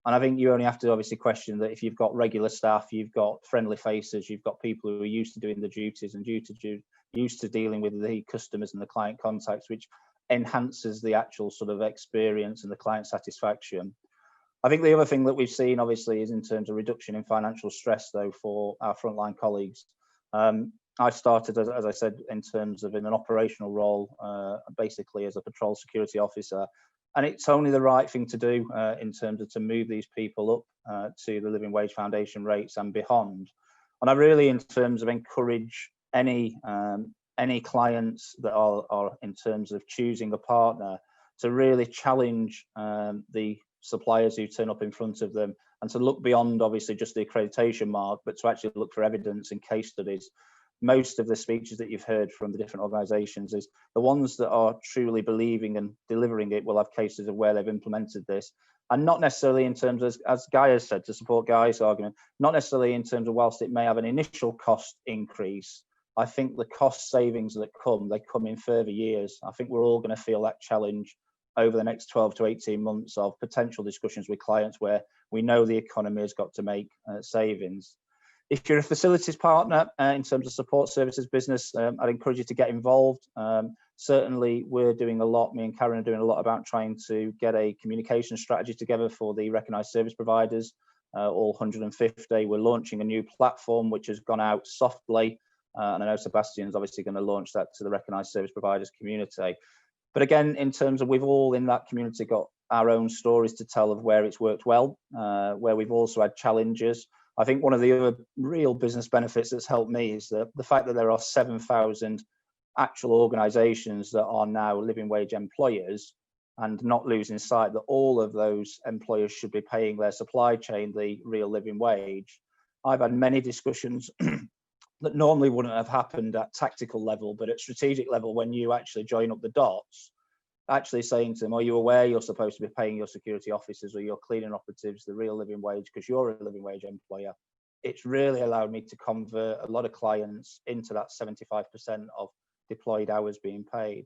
S8: I think you only have to obviously question that if you've got regular staff, you've got friendly faces, you've got people who are used to doing the duties and used to dealing with the customers and the client contacts, which enhances the actual sort of experience and the client satisfaction. I think the other thing that we've seen obviously is in terms of reduction in financial stress though for our frontline colleagues. I started, as I said, in terms of in an operational role, basically as a patrol security officer, and it's only the right thing to do in terms of to move these people up to the Living Wage Foundation rates and beyond. And I really, in terms of encourage any clients that are in terms of choosing a partner, to really challenge the suppliers who turn up in front of them, and to look beyond obviously just the accreditation mark, but to actually look for evidence and case studies. Most of the speeches that you've heard from the different organisations is the ones that are truly believing and delivering it will have cases of where they've implemented this, and not necessarily in terms of, as Guy has said, to support Guy's argument, not necessarily in terms of whilst it may have an initial cost increase. I think the cost savings that they come in further years. I think we're all going to feel that challenge over the next 12 to 18 months of potential discussions with clients where we know the economy has got to make savings. If you're a facilities partner in terms of support services business, I'd encourage you to get involved. Certainly we're doing a lot, me and Karen are doing a lot about trying to get a communication strategy together for the recognised service providers, all 150. We're launching a new platform which has gone out softly, and I know Sebastian's obviously going to launch that to the recognised service providers community. But again, in terms of we've all in that community got our own stories to tell of where it's worked well, where we've also had challenges. I think one of the other real business benefits that's helped me is the fact that there are 7,000 actual organisations that are now living wage employers, and not losing sight that all of those employers should be paying their supply chain the real living wage. I've had many discussions that normally wouldn't have happened at tactical level, but at strategic level, when you actually join up the dots, actually saying to them, are you aware you're supposed to be paying your security officers or your cleaning operatives the real living wage because you're a living wage employer? It's really allowed me to convert a lot of clients into that 75% of deployed hours being paid.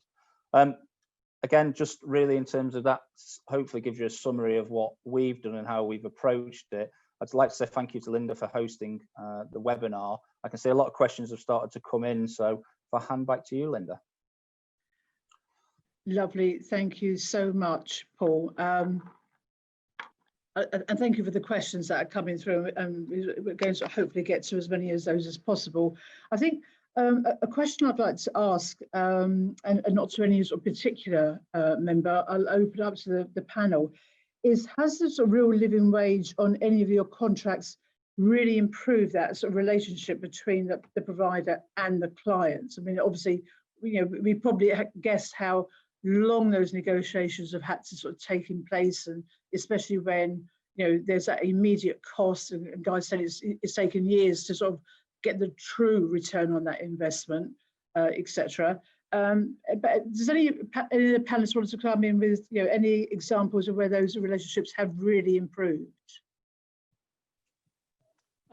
S8: Again, just really in terms of that, hopefully gives you a summary of what we've done and how we've approached it. I'd like to say thank you to Linda for hosting the webinar. I can see a lot of questions have started to come in, so if I hand back to you, Linda.
S1: Lovely, thank you so much, Paul. And thank you for the questions that are coming through, and we're going to hopefully get to as many of those as possible. I think a question I'd like to ask, and not to any sort of particular member, I'll open up to the panel, has the sort of real living wage on any of your contracts really improved that sort of relationship between the provider and the clients? I mean, obviously, we probably guessed how long those negotiations have had to sort of take in place, and especially when there's that immediate cost, and Guy said it's taken years to sort of get the true return on that investment, etc. But does any of the panelists want to come in with any examples of where those relationships have really improved?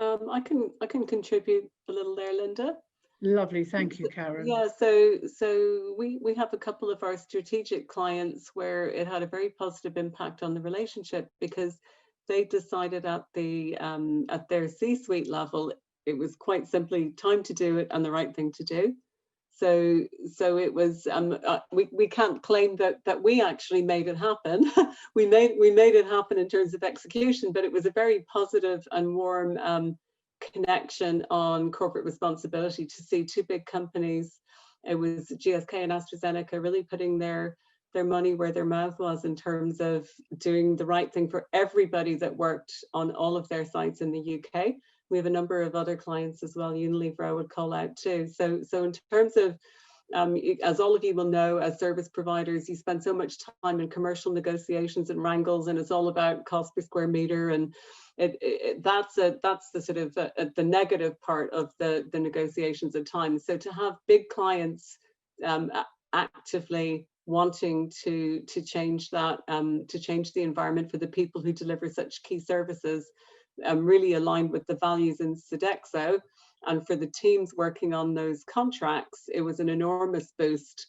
S3: I can contribute a little there, Linda.
S1: Lovely, thank you, Karen.
S3: Yeah, so we have a couple of our strategic clients where it had a very positive impact on the relationship, because they decided at their C-suite level, it was quite simply time to do it and the right thing to do. So it was we can't claim that we actually made it happen. we made it happen in terms of execution, but it was a very positive and warm connection on corporate responsibility to see two big companies. It was GSK and AstraZeneca really putting their money where their mouth was in terms of doing the right thing for everybody that worked on all of their sites in the UK. We have a number of other clients as well. Unilever I would call out too. So in terms of, as all of you will know, as service providers, you spend so much time in commercial negotiations and wrangles, and it's all about cost per square meter, and that's the sort of the negative part of the negotiations at times. So to have big clients actively wanting to change that, to change the environment for the people who deliver such key services, really aligned with the values in Sodexo, and for the teams working on those contracts, it was an enormous boost.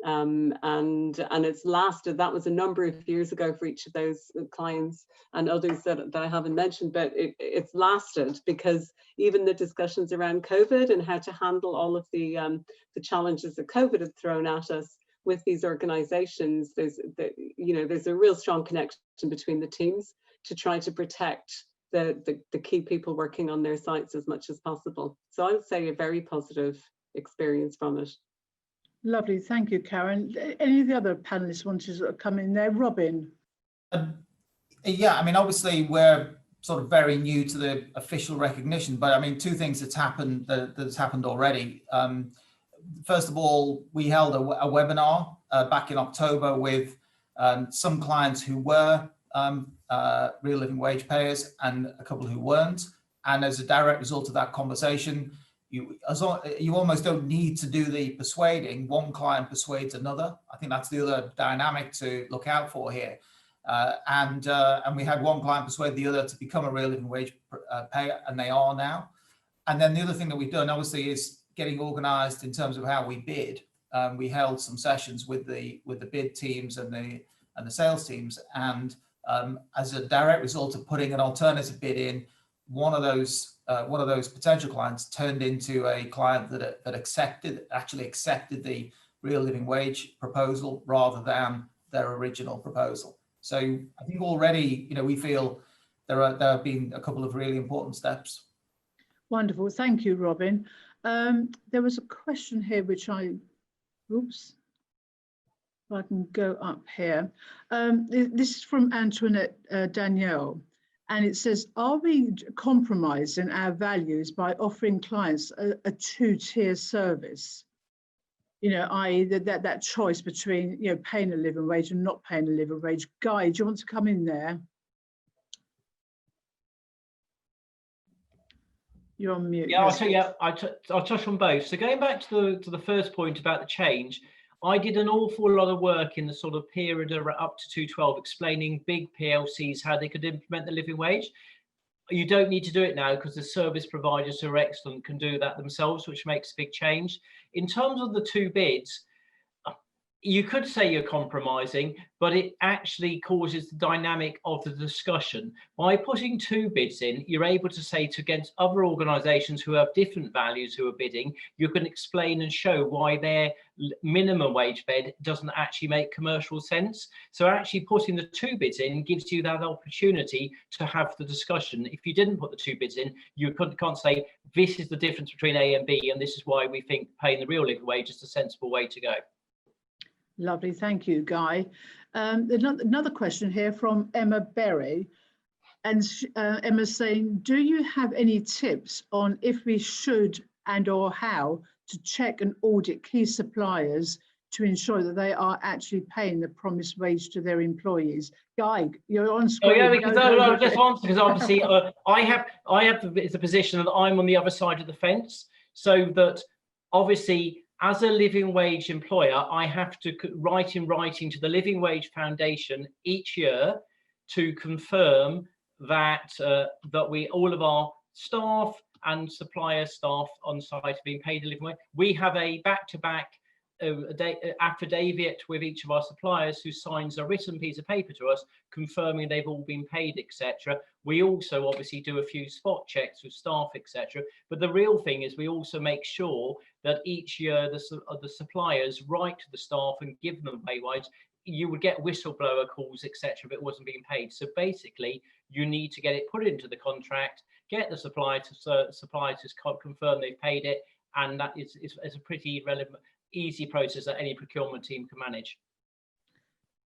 S3: And it's lasted. That was a number of years ago for each of those clients and others that I haven't mentioned, but it's lasted, because even the discussions around COVID and how to handle all of the challenges that COVID had thrown at us with these organizations, there's a real strong connection between the teams to try to protect the key people working on their sites as much as possible. So I would say a very positive experience from it.
S1: Lovely, thank you, Karen. Any of the other panelists want to come in there? Robin?
S4: Yeah, I mean, obviously we're sort of very new to the official recognition, but I mean, two things that's happened that's happened already. First of all, we held a webinar back in October with some clients who were real living wage payers and a couple who weren't. And as a direct result of that conversation, you almost don't need to do the persuading. One client persuades another. I think that's the other dynamic to look out for here. And we had one client persuade the other to become a real living wage payer, and they are now. And then the other thing that we've done, obviously, is getting organized in terms of how we bid. We held some sessions with the bid teams and the sales teams, and as a direct result of putting an alternative bid in, one of those potential clients turned into a client that actually accepted the real living wage proposal rather than their original proposal. So I think already, we feel there have been a couple of really important steps.
S1: Wonderful, thank you, Robin. There was a question here which oops, if I can go up here. This is from Antoinette Danielle, and it says, are we compromising our values by offering clients a two-tier service? I.e. that choice between, paying a living wage and not paying a living wage. Guy, do you want to come in there? You're on mute.
S7: Yeah, I'll touch on both. So going back to the first point about the change, I did an awful lot of work in the sort of period up to 2012 explaining big PLCs how they could implement the living wage. You don't need to do it now because the service providers who are excellent can do that themselves, which makes a big change. In terms of the two bids, you could say you're compromising, but it actually causes the dynamic of the discussion. By putting two bids in, you're able to say against other organizations who have different values who are bidding, you can explain and show why their minimum wage bid doesn't actually make commercial sense. So actually putting the two bids in gives you that opportunity to have the discussion. If you didn't put the two bids in, you can't say, this is the difference between A and B, and this is why we think paying the real living wage is the sensible way to go.
S1: Lovely, thank you, Guy. Another question here from Emma Berry. And Emma's saying, do you have any tips on if we should and or how to check and audit key suppliers to ensure that they are actually paying the promised wage to their employees? Guy, you're on screen.
S7: Oh yeah, because I'll just answer, because obviously I have the position that I'm on the other side of the fence, so that obviously as a living wage employer, I have to write in writing to the Living Wage Foundation each year to confirm that all of our staff and supplier staff on site are being paid a living wage. We have a back-to-back affidavit with each of our suppliers who signs a written piece of paper to us confirming they've all been paid, etc. We also obviously do a few spot checks with staff, etc. But the real thing is we also make sure that each year the suppliers write to the staff and give them pay rise. You would get whistleblower calls, etc. if it wasn't being paid. So basically, you need to get it put into the contract, get the supplier to confirm they've paid it, and that is a pretty relevant, easy process that any procurement team can manage.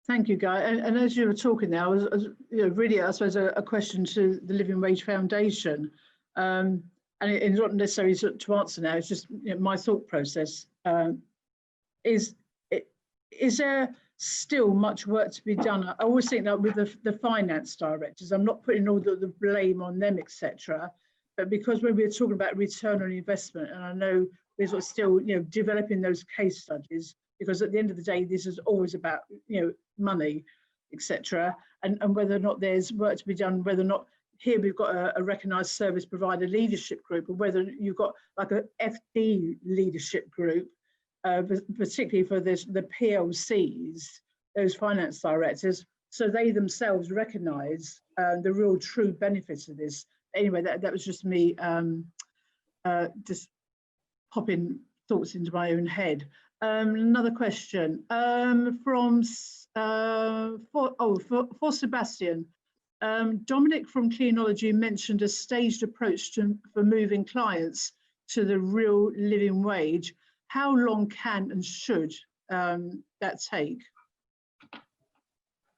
S1: Thank you, Guy. And as you were talking there, I was really, I suppose, a question to the Living Wage Foundation. And it's not necessarily to answer now, it's just my thought process. Is there still much work to be done? I always think that with the finance directors, I'm not putting all the blame on them, etc. But because when we're talking about return on investment, and I know we're sort of still, developing those case studies, because at the end of the day, this is always about, money, etc. And whether or not there's work to be done, whether or not here we've got a recognised service provider leadership group, or whether you've got like a FD leadership group, particularly for the PLCs, those finance directors, so they themselves recognise the real true benefits of this. Anyway, that was just me just popping thoughts into my own head. Another question for Sebastian. Dominic from Cleanology mentioned a staged approach for moving clients to the real living wage. How long can and should that take?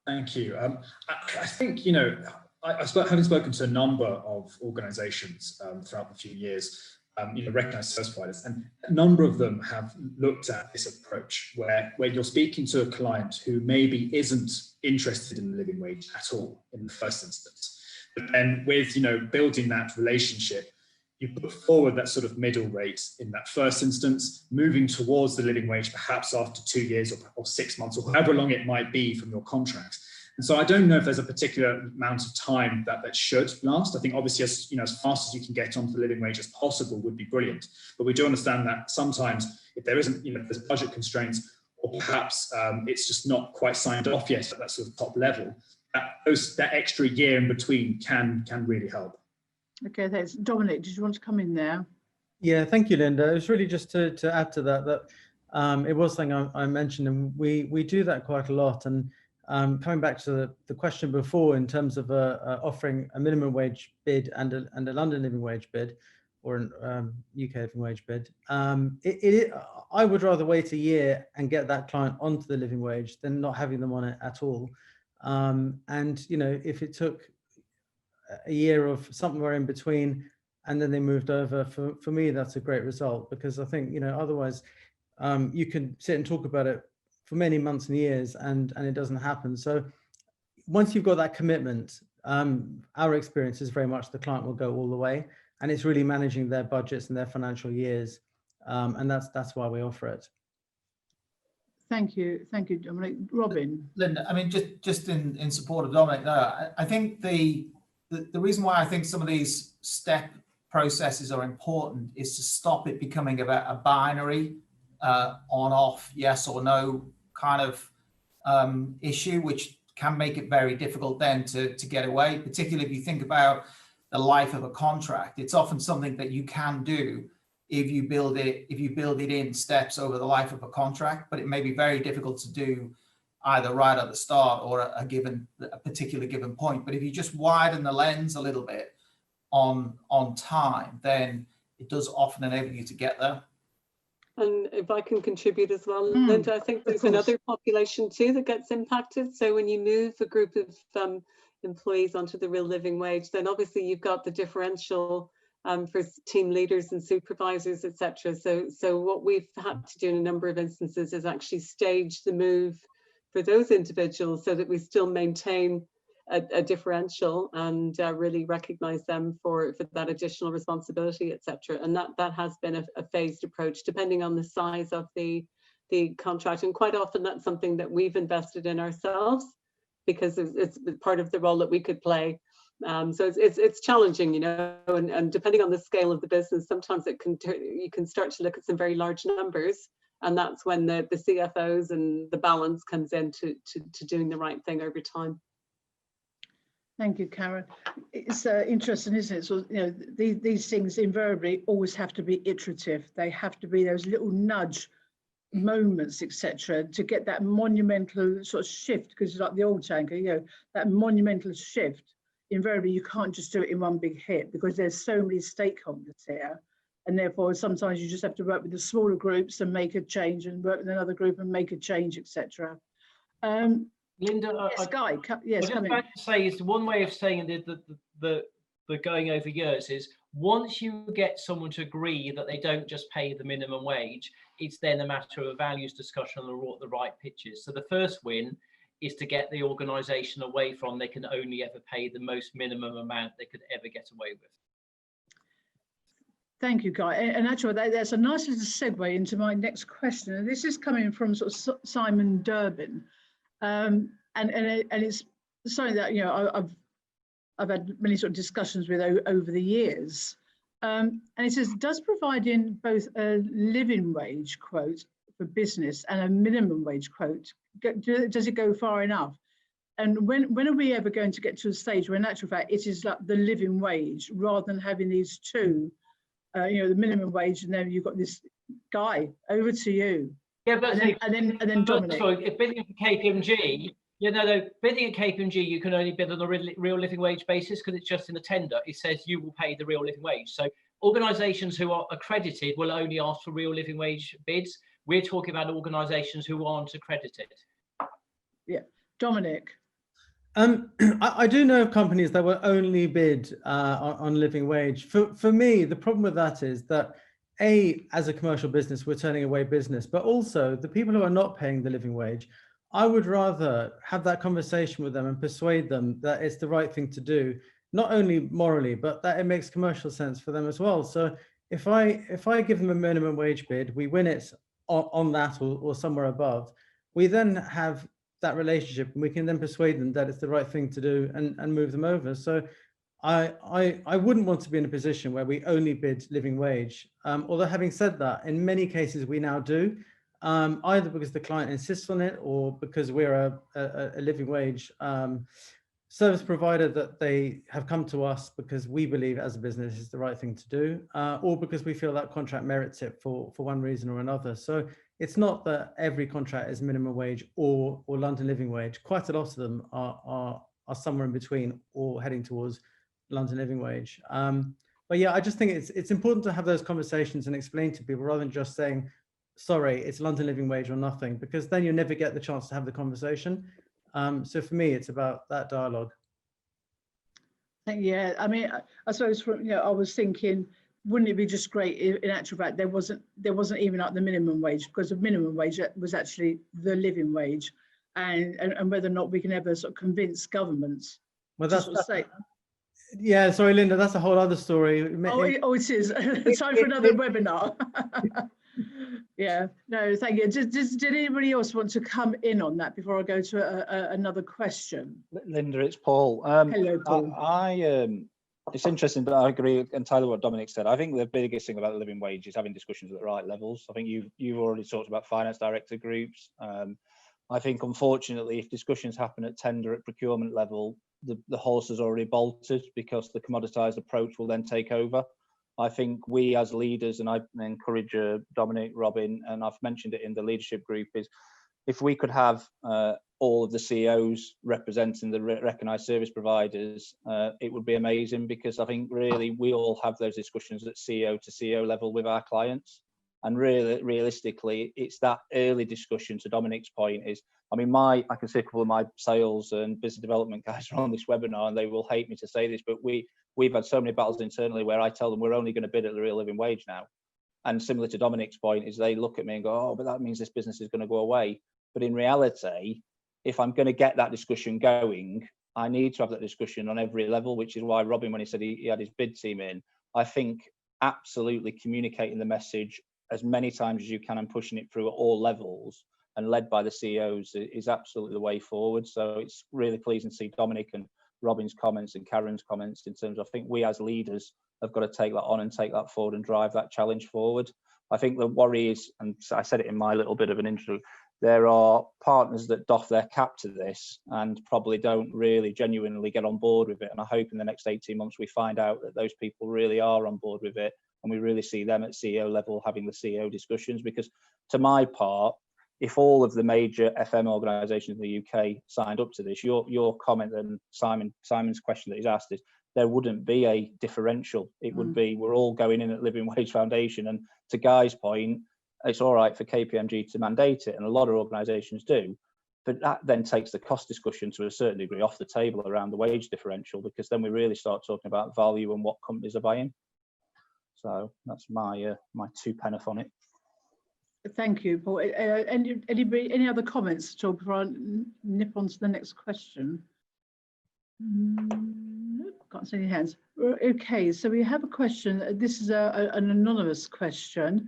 S2: Thank you. I think, having spoken to a number of organisations throughout the few years, recognised service providers, and a number of them have looked at this approach where you're speaking to a client who maybe isn't interested in the living wage at all in the first instance. But then with, building that relationship, you put forward that sort of middle rate in that first instance, moving towards the living wage perhaps after 2 years or 6 months or however long it might be from your contract. And so I don't know if there's a particular amount of time that should last. I think obviously as fast as you can get onto the living wage as possible would be brilliant. But we do understand that sometimes if there isn't, if there's budget constraints, or perhaps it's just not quite signed off yet at that sort of top level, that extra year in between can really help.
S1: Okay, thanks. Dominic, did you want to come in there?
S5: Yeah, thank you, Linda. It was really just to add to that it was something I mentioned, and we do that quite a lot. And coming back to the question before, in terms of offering a minimum wage bid and a London living wage bid, or an UK living wage bid, I would rather wait a year and get that client onto the living wage than not having them on it at all. And if it took a year of somewhere in between and then they moved over, for me that's a great result, because I think otherwise you can sit and talk about it for many months and years and it doesn't happen. So once you've got that commitment, our experience is very much the client will go all the way, and it's really managing their budgets and their financial years, and that's why we offer it.
S1: Thank you, Dominic. Robin.
S4: Linda, I mean, just in support of Dominic, I think the reason why I think some of these step processes are important is to stop it becoming about a binary on-off, yes or no kind of issue, which can make it very difficult then to get away, particularly if you think about the life of a contract. It's often something that you can do if you build it in steps over the life of a contract, but it may be very difficult to do either right at the start or a particular given point. But if you just widen the lens a little bit on time, then it does often enable you to get there.
S3: And if I can contribute as well, Linda, I think there's another population too that gets impacted. So when you move a group of employees onto the real living wage, then obviously you've got the differential for team leaders and supervisors, etc. So what we've had to do in a number of instances is actually stage the move for those individuals so that we still maintain a differential and really recognize them for that additional responsibility, etc. And that has been a phased approach depending on the size of the contract. And quite often that's something that we've invested in ourselves because it's part of the role that we could play. So it's challenging, you know, and depending on the scale of the business, sometimes you can start to look at some very large numbers, and that's when the CFOs and the balance comes into doing the right thing over time.
S1: Thank you, Karen. It's interesting, isn't it? So, you know, these things invariably always have to be iterative. They have to be those little nudge moments, etc., to get that monumental sort of shift, because it's like the old tanker, you know, that monumental shift. Invariably, you can't just do it in one big hit because there's so many stakeholders here. And therefore, sometimes you just have to work with the smaller groups and make a change, and work with another group and make a change, etc.
S7: Linda,
S1: yes, Guy, yes,
S7: I was about to say is one way of saying the going over years is once you get someone to agree that they don't just pay the minimum wage, it's then a matter of a values discussion on what the right pitch is. So the first win is to get the organisation away from they can only ever pay the most minimum amount they could ever get away with.
S1: Thank you, Guy. And actually, that's a nice little segue into my next question. And this is coming from sort of Simon Durbin. And it's something that, you know, I've had many sort of discussions with over the years. And it says, does providing both a living wage quote for business and a minimum wage quote, does it go far enough? And when are we ever going to get to a stage where in actual fact it is like the living wage rather than having these two, you know, the minimum wage, and then you've got this Guy, over to you.
S7: Yeah, but
S1: and then Dominic.
S7: If bidding for KPMG, you know, bidding at KPMG, you can only bid on a real living wage basis because it's just in the tender. It says you will pay the real living wage. So organisations who are accredited will only ask for real living wage bids. We're talking about organisations who aren't accredited. Yeah,
S1: Dominic.
S5: I do know of companies that will only bid on living wage. For me, the problem with that is that as a commercial business, we're turning away business, but also the people who are not paying the living wage, I would rather have that conversation with them and persuade them that it's the right thing to do, not only morally, but that it makes commercial sense for them as well. So if I give them a minimum wage bid, we win it on that or somewhere above, we then have that relationship and we can then persuade them that it's the right thing to do and move them over. So I wouldn't want to be in a position where we only bid living wage. Although having said that, in many cases we now do, either because the client insists on it or because we're a living wage service provider that they have come to us because we believe as a business is the right thing to do, or because we feel that contract merits it for one reason or another. So it's not that every contract is minimum wage or London living wage. Quite a lot of them are somewhere in between or heading towards London living wage. But yeah, I just think it's important to have those conversations and explain to people rather than just saying, sorry, it's London living wage or nothing, because then you never get the chance to have the conversation. So for me, it's about that dialogue.
S1: Yeah, I mean, I suppose I was thinking, wouldn't it be just great if, in actual fact, there wasn't even like the minimum wage, because the minimum wage was actually the living wage, and whether or not we can ever sort of convince governments.
S5: Well, yeah, sorry, Linda, that's a whole other story.
S1: Oh, it is. It's time for another webinar. Yeah, no, thank you. Did anybody else want to come in on that before I go to another question?
S8: Linda, it's Paul.
S1: Hello, Paul.
S8: It's interesting, but I agree entirely with what Dominic said. I think the biggest thing about the living wage is having discussions at the right levels. I think you've already talked about finance director groups. I think, unfortunately, if discussions happen at tender at procurement level, the horse has already bolted because the commoditised approach will then take over. I think we as leaders, and I encourage Dominic, Robin, and I've mentioned it in the leadership group, is if we could have all of the CEOs representing the recognised service providers, it would be amazing, because I think really we all have those discussions at CEO to CEO level with our clients. And really, realistically, it's that early discussion, to Dominic's point, is, I mean, I can see a couple of my sales and business development guys are on this webinar, and they will hate me to say this, but we've had so many battles internally where I tell them we're only going to bid at the real living wage now. And similar to Dominic's point, is they look at me and go, oh, but that means this business is going to go away. But in reality, if I'm going to get that discussion going, I need to have that discussion on every level, which is why Robin, when he said he had his bid team in, I think absolutely communicating the message as many times as you can and pushing it through at all levels and led by the CEOs is absolutely the way forward. So it's really pleasing to see Dominic and Robin's comments and Karen's comments in terms of, I think we as leaders have got to take that on and take that forward and drive that challenge forward. I think the worry is, and I said it in my little bit of an intro, there are partners that doff their cap to this and probably don't really genuinely get on board with it. And I hope in the next 18 months we find out that those people really are on board with it, and we really see them at CEO level having the CEO discussions. Because to my part, if all of the major FM organisations in the UK signed up to this, your comment and Simon's question that he's asked is, there wouldn't be a differential. It would be, we're all going in at Living Wage Foundation. And to Guy's point, it's all right for KPMG to mandate it, and a lot of organisations do, but that then takes the cost discussion to a certain degree off the table around the wage differential, because then we really start talking about value and what companies are buying. So that's my my 2 pence on it.
S1: Thank you, Paul. Anybody, any other comments at all before I nip on to the next question? Nope, can't see any hands. Okay, so we have a question. This is an anonymous question.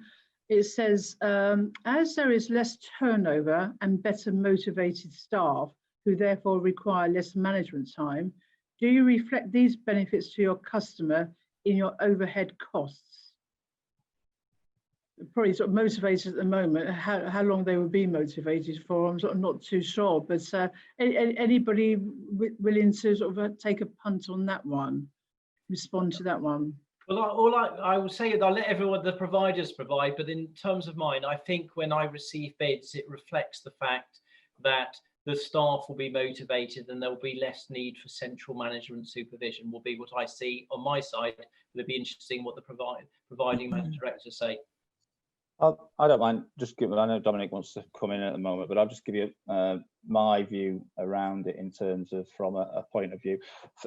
S1: It says, as there is less turnover and better motivated staff who therefore require less management time, do you reflect these benefits to your customer in your overhead costs? Probably sort of motivated at the moment. How long they will be motivated for, I'm sort of not too sure, but anybody willing to sort of take a punt on that one, respond to that one?
S7: Well, I will say is I'll let everyone, the providers provide, but in terms of mine, I think when I receive bids, it reflects the fact that the staff will be motivated and there will be less need for central management supervision, will be what I see on my side. It'll be interesting what the providing manager directors say.
S8: I don't mind just giving, I know Dominic wants to come in at the moment, but I'll just give you my view around it in terms of from a point of view.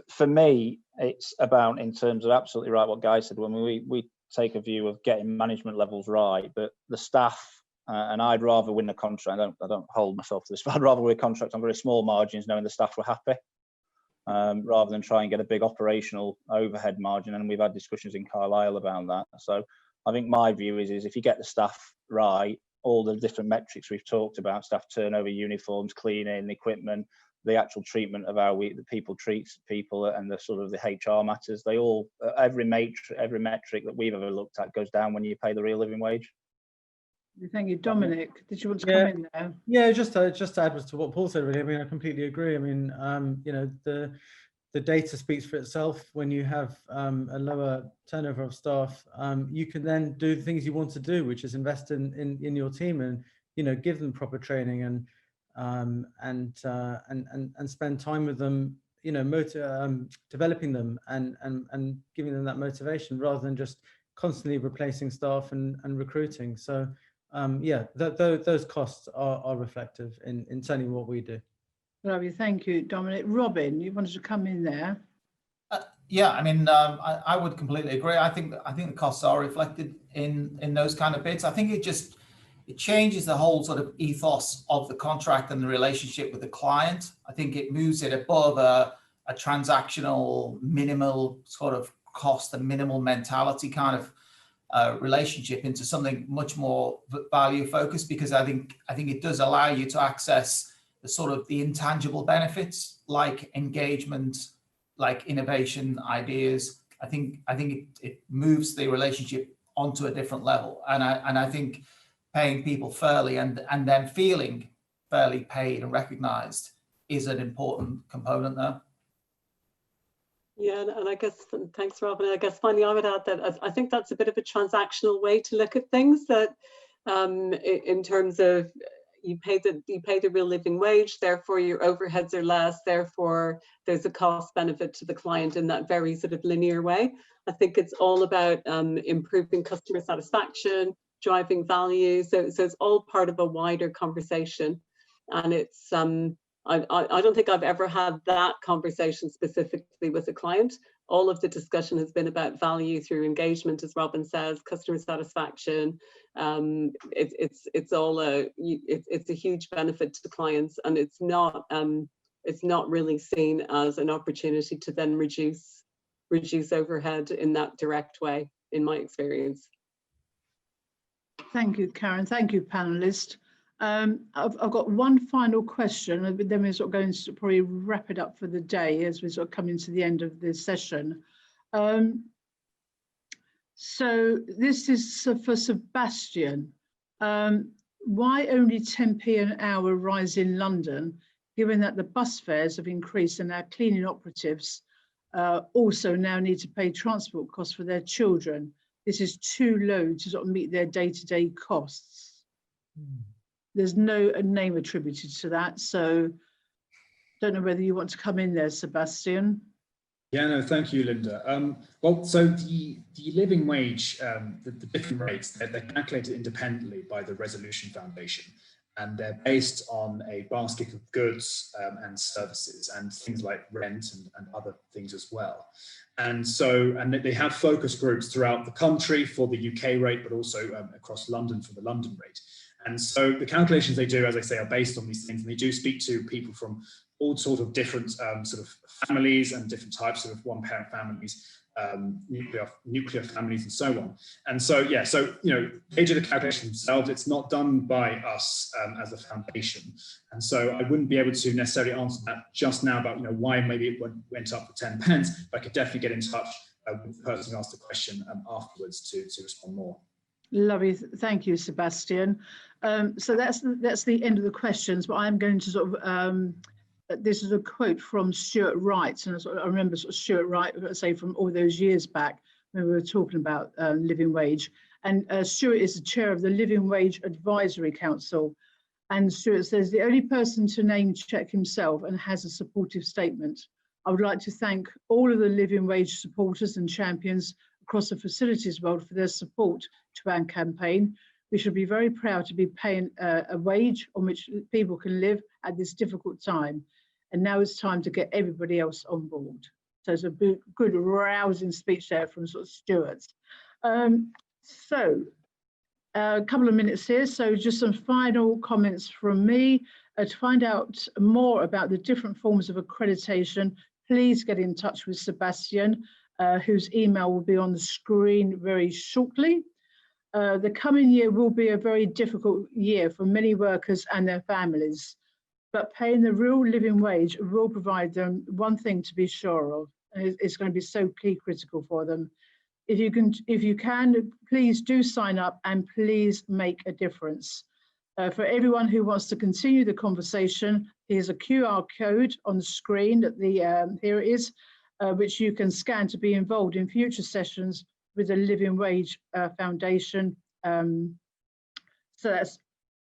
S8: For me, it's about, in terms of absolutely right what Guy said, when we take a view of getting management levels right, but the staff, and I'd rather win the contract, I don't hold myself to this, but I'd rather win a contract on very small margins knowing the staff were happy, rather than try and get a big operational overhead margin. And we've had discussions in Carlisle about that. So I think my view is if you get the staff right, all the different metrics we've talked about, staff turnover, uniforms, cleaning, equipment, the actual treatment of how the people treat people, and the sort of the HR matters, they all, every metric that we've ever looked at goes down when you pay the real living wage.
S1: Thank you. Dominic, did you want to come in there?
S5: Yeah, just to add to what Paul said, really. I mean, I completely agree. I mean, you know, the data speaks for itself. When you have a lower turnover of staff, you can then do the things you want to do, which is invest in your team and, you know, give them proper training and spend time with them, you know, developing them and giving them that motivation rather than just constantly replacing staff and recruiting. So yeah, those costs are reflective in certainly what we do.
S1: Lovely, thank you, Dominic. Robin, you wanted to come in there?
S4: Yeah, I mean, I would completely agree. I think the costs are reflected in those kind of bids. I think it changes the whole sort of ethos of the contract and the relationship with the client. I think it moves it above a transactional, minimal sort of cost and minimal mentality kind of relationship into something much more value focused, because I think it does allow you to access the sort of the intangible benefits like engagement, like innovation ideas. I think it moves the relationship onto a different level, and I think paying people fairly and then feeling fairly paid and recognized is an important component there.
S3: Yeah, and I guess, thanks, Robin. I guess finally I would add that I think that's a bit of a transactional way to look at things, that in terms of you pay the real living wage, therefore your overheads are less, therefore there's a cost benefit to the client in that very sort of linear way. I think it's all about improving customer satisfaction, driving value. So it's all part of a wider conversation, and it's I don't think I've ever had that conversation specifically with a client. All of the discussion has been about value through engagement, as Robin says, customer satisfaction. It's a huge benefit to the clients, and it's not really seen as an opportunity to then reduce overhead in that direct way, in my experience.
S1: Thank you, Karen. Thank you, panelists. I've got one final question, and then we're sort of going to probably wrap it up for the day as we sort of come into the end of this session. So this is for Sebastian. Why only 10p an hour rise in London, given that the bus fares have increased and our cleaning operatives also now need to pay transport costs for their children? This is too low to sort of meet their day-to-day costs. There's no name attributed to that, so don't know whether you want to come in there, Sebastian.
S2: Yeah, no, thank you, Linda. Well, so the living wage, the different rates, they're calculated independently by the Resolution Foundation, and they're based on a basket of goods and services and things like rent and other things as well. And so, and they have focus groups throughout the country for the UK rate, but also across London for the London rate. And so the calculations they do, as I say, are based on these things. And they do speak to people from all sorts of different sort of families and different types of one-parent families, nuclear families, and so on. And so, yeah, so, you know, they do the calculations themselves. It's not done by us as a foundation. And so I wouldn't be able to necessarily answer that just now about, you know, why maybe it went up to 10 pence, but I could definitely get in touch with the person who asked the question afterwards to respond more.
S1: Lovely, thank you, Sebastian. So that's the end of the questions, but I'm going to sort of, this is a quote from Stuart Wright, and I remember sort of Stuart Wright, say from all those years back when we were talking about living wage. And Stuart is the chair of the Living Wage Advisory Council. And Stuart says, the only person to name check himself and has a supportive statement. I would like to thank all of the living wage supporters and champions across the facilities world for their support to our campaign. We should be very proud to be paying a wage on which people can live at this difficult time. And now it's time to get everybody else on board. So it's a good rousing speech there from sort of Stuart. So a couple of minutes here. So just some final comments from me. To find out more about the different forms of accreditation, please get in touch with Sebastian, whose email will be on the screen very shortly. The coming year will be a very difficult year for many workers and their families, but paying the real living wage will provide them one thing to be sure of, and it's going to be so key critical for them. If you can, please do sign up and please make a difference. For everyone who wants to continue the conversation, here's a QR code on the screen at the here it is, which you can scan to be involved in future sessions with the Living Wage Foundation. So that's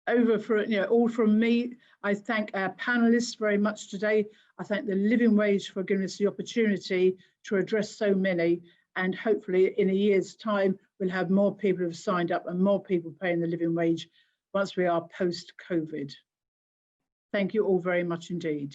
S1: over for, you know, all from me. I thank our panelists very much today. I thank the Living Wage for giving us the opportunity to address so many, and hopefully in a year's time, we'll have more people who have signed up and more people paying the living wage once we are post-COVID. Thank you all very much indeed.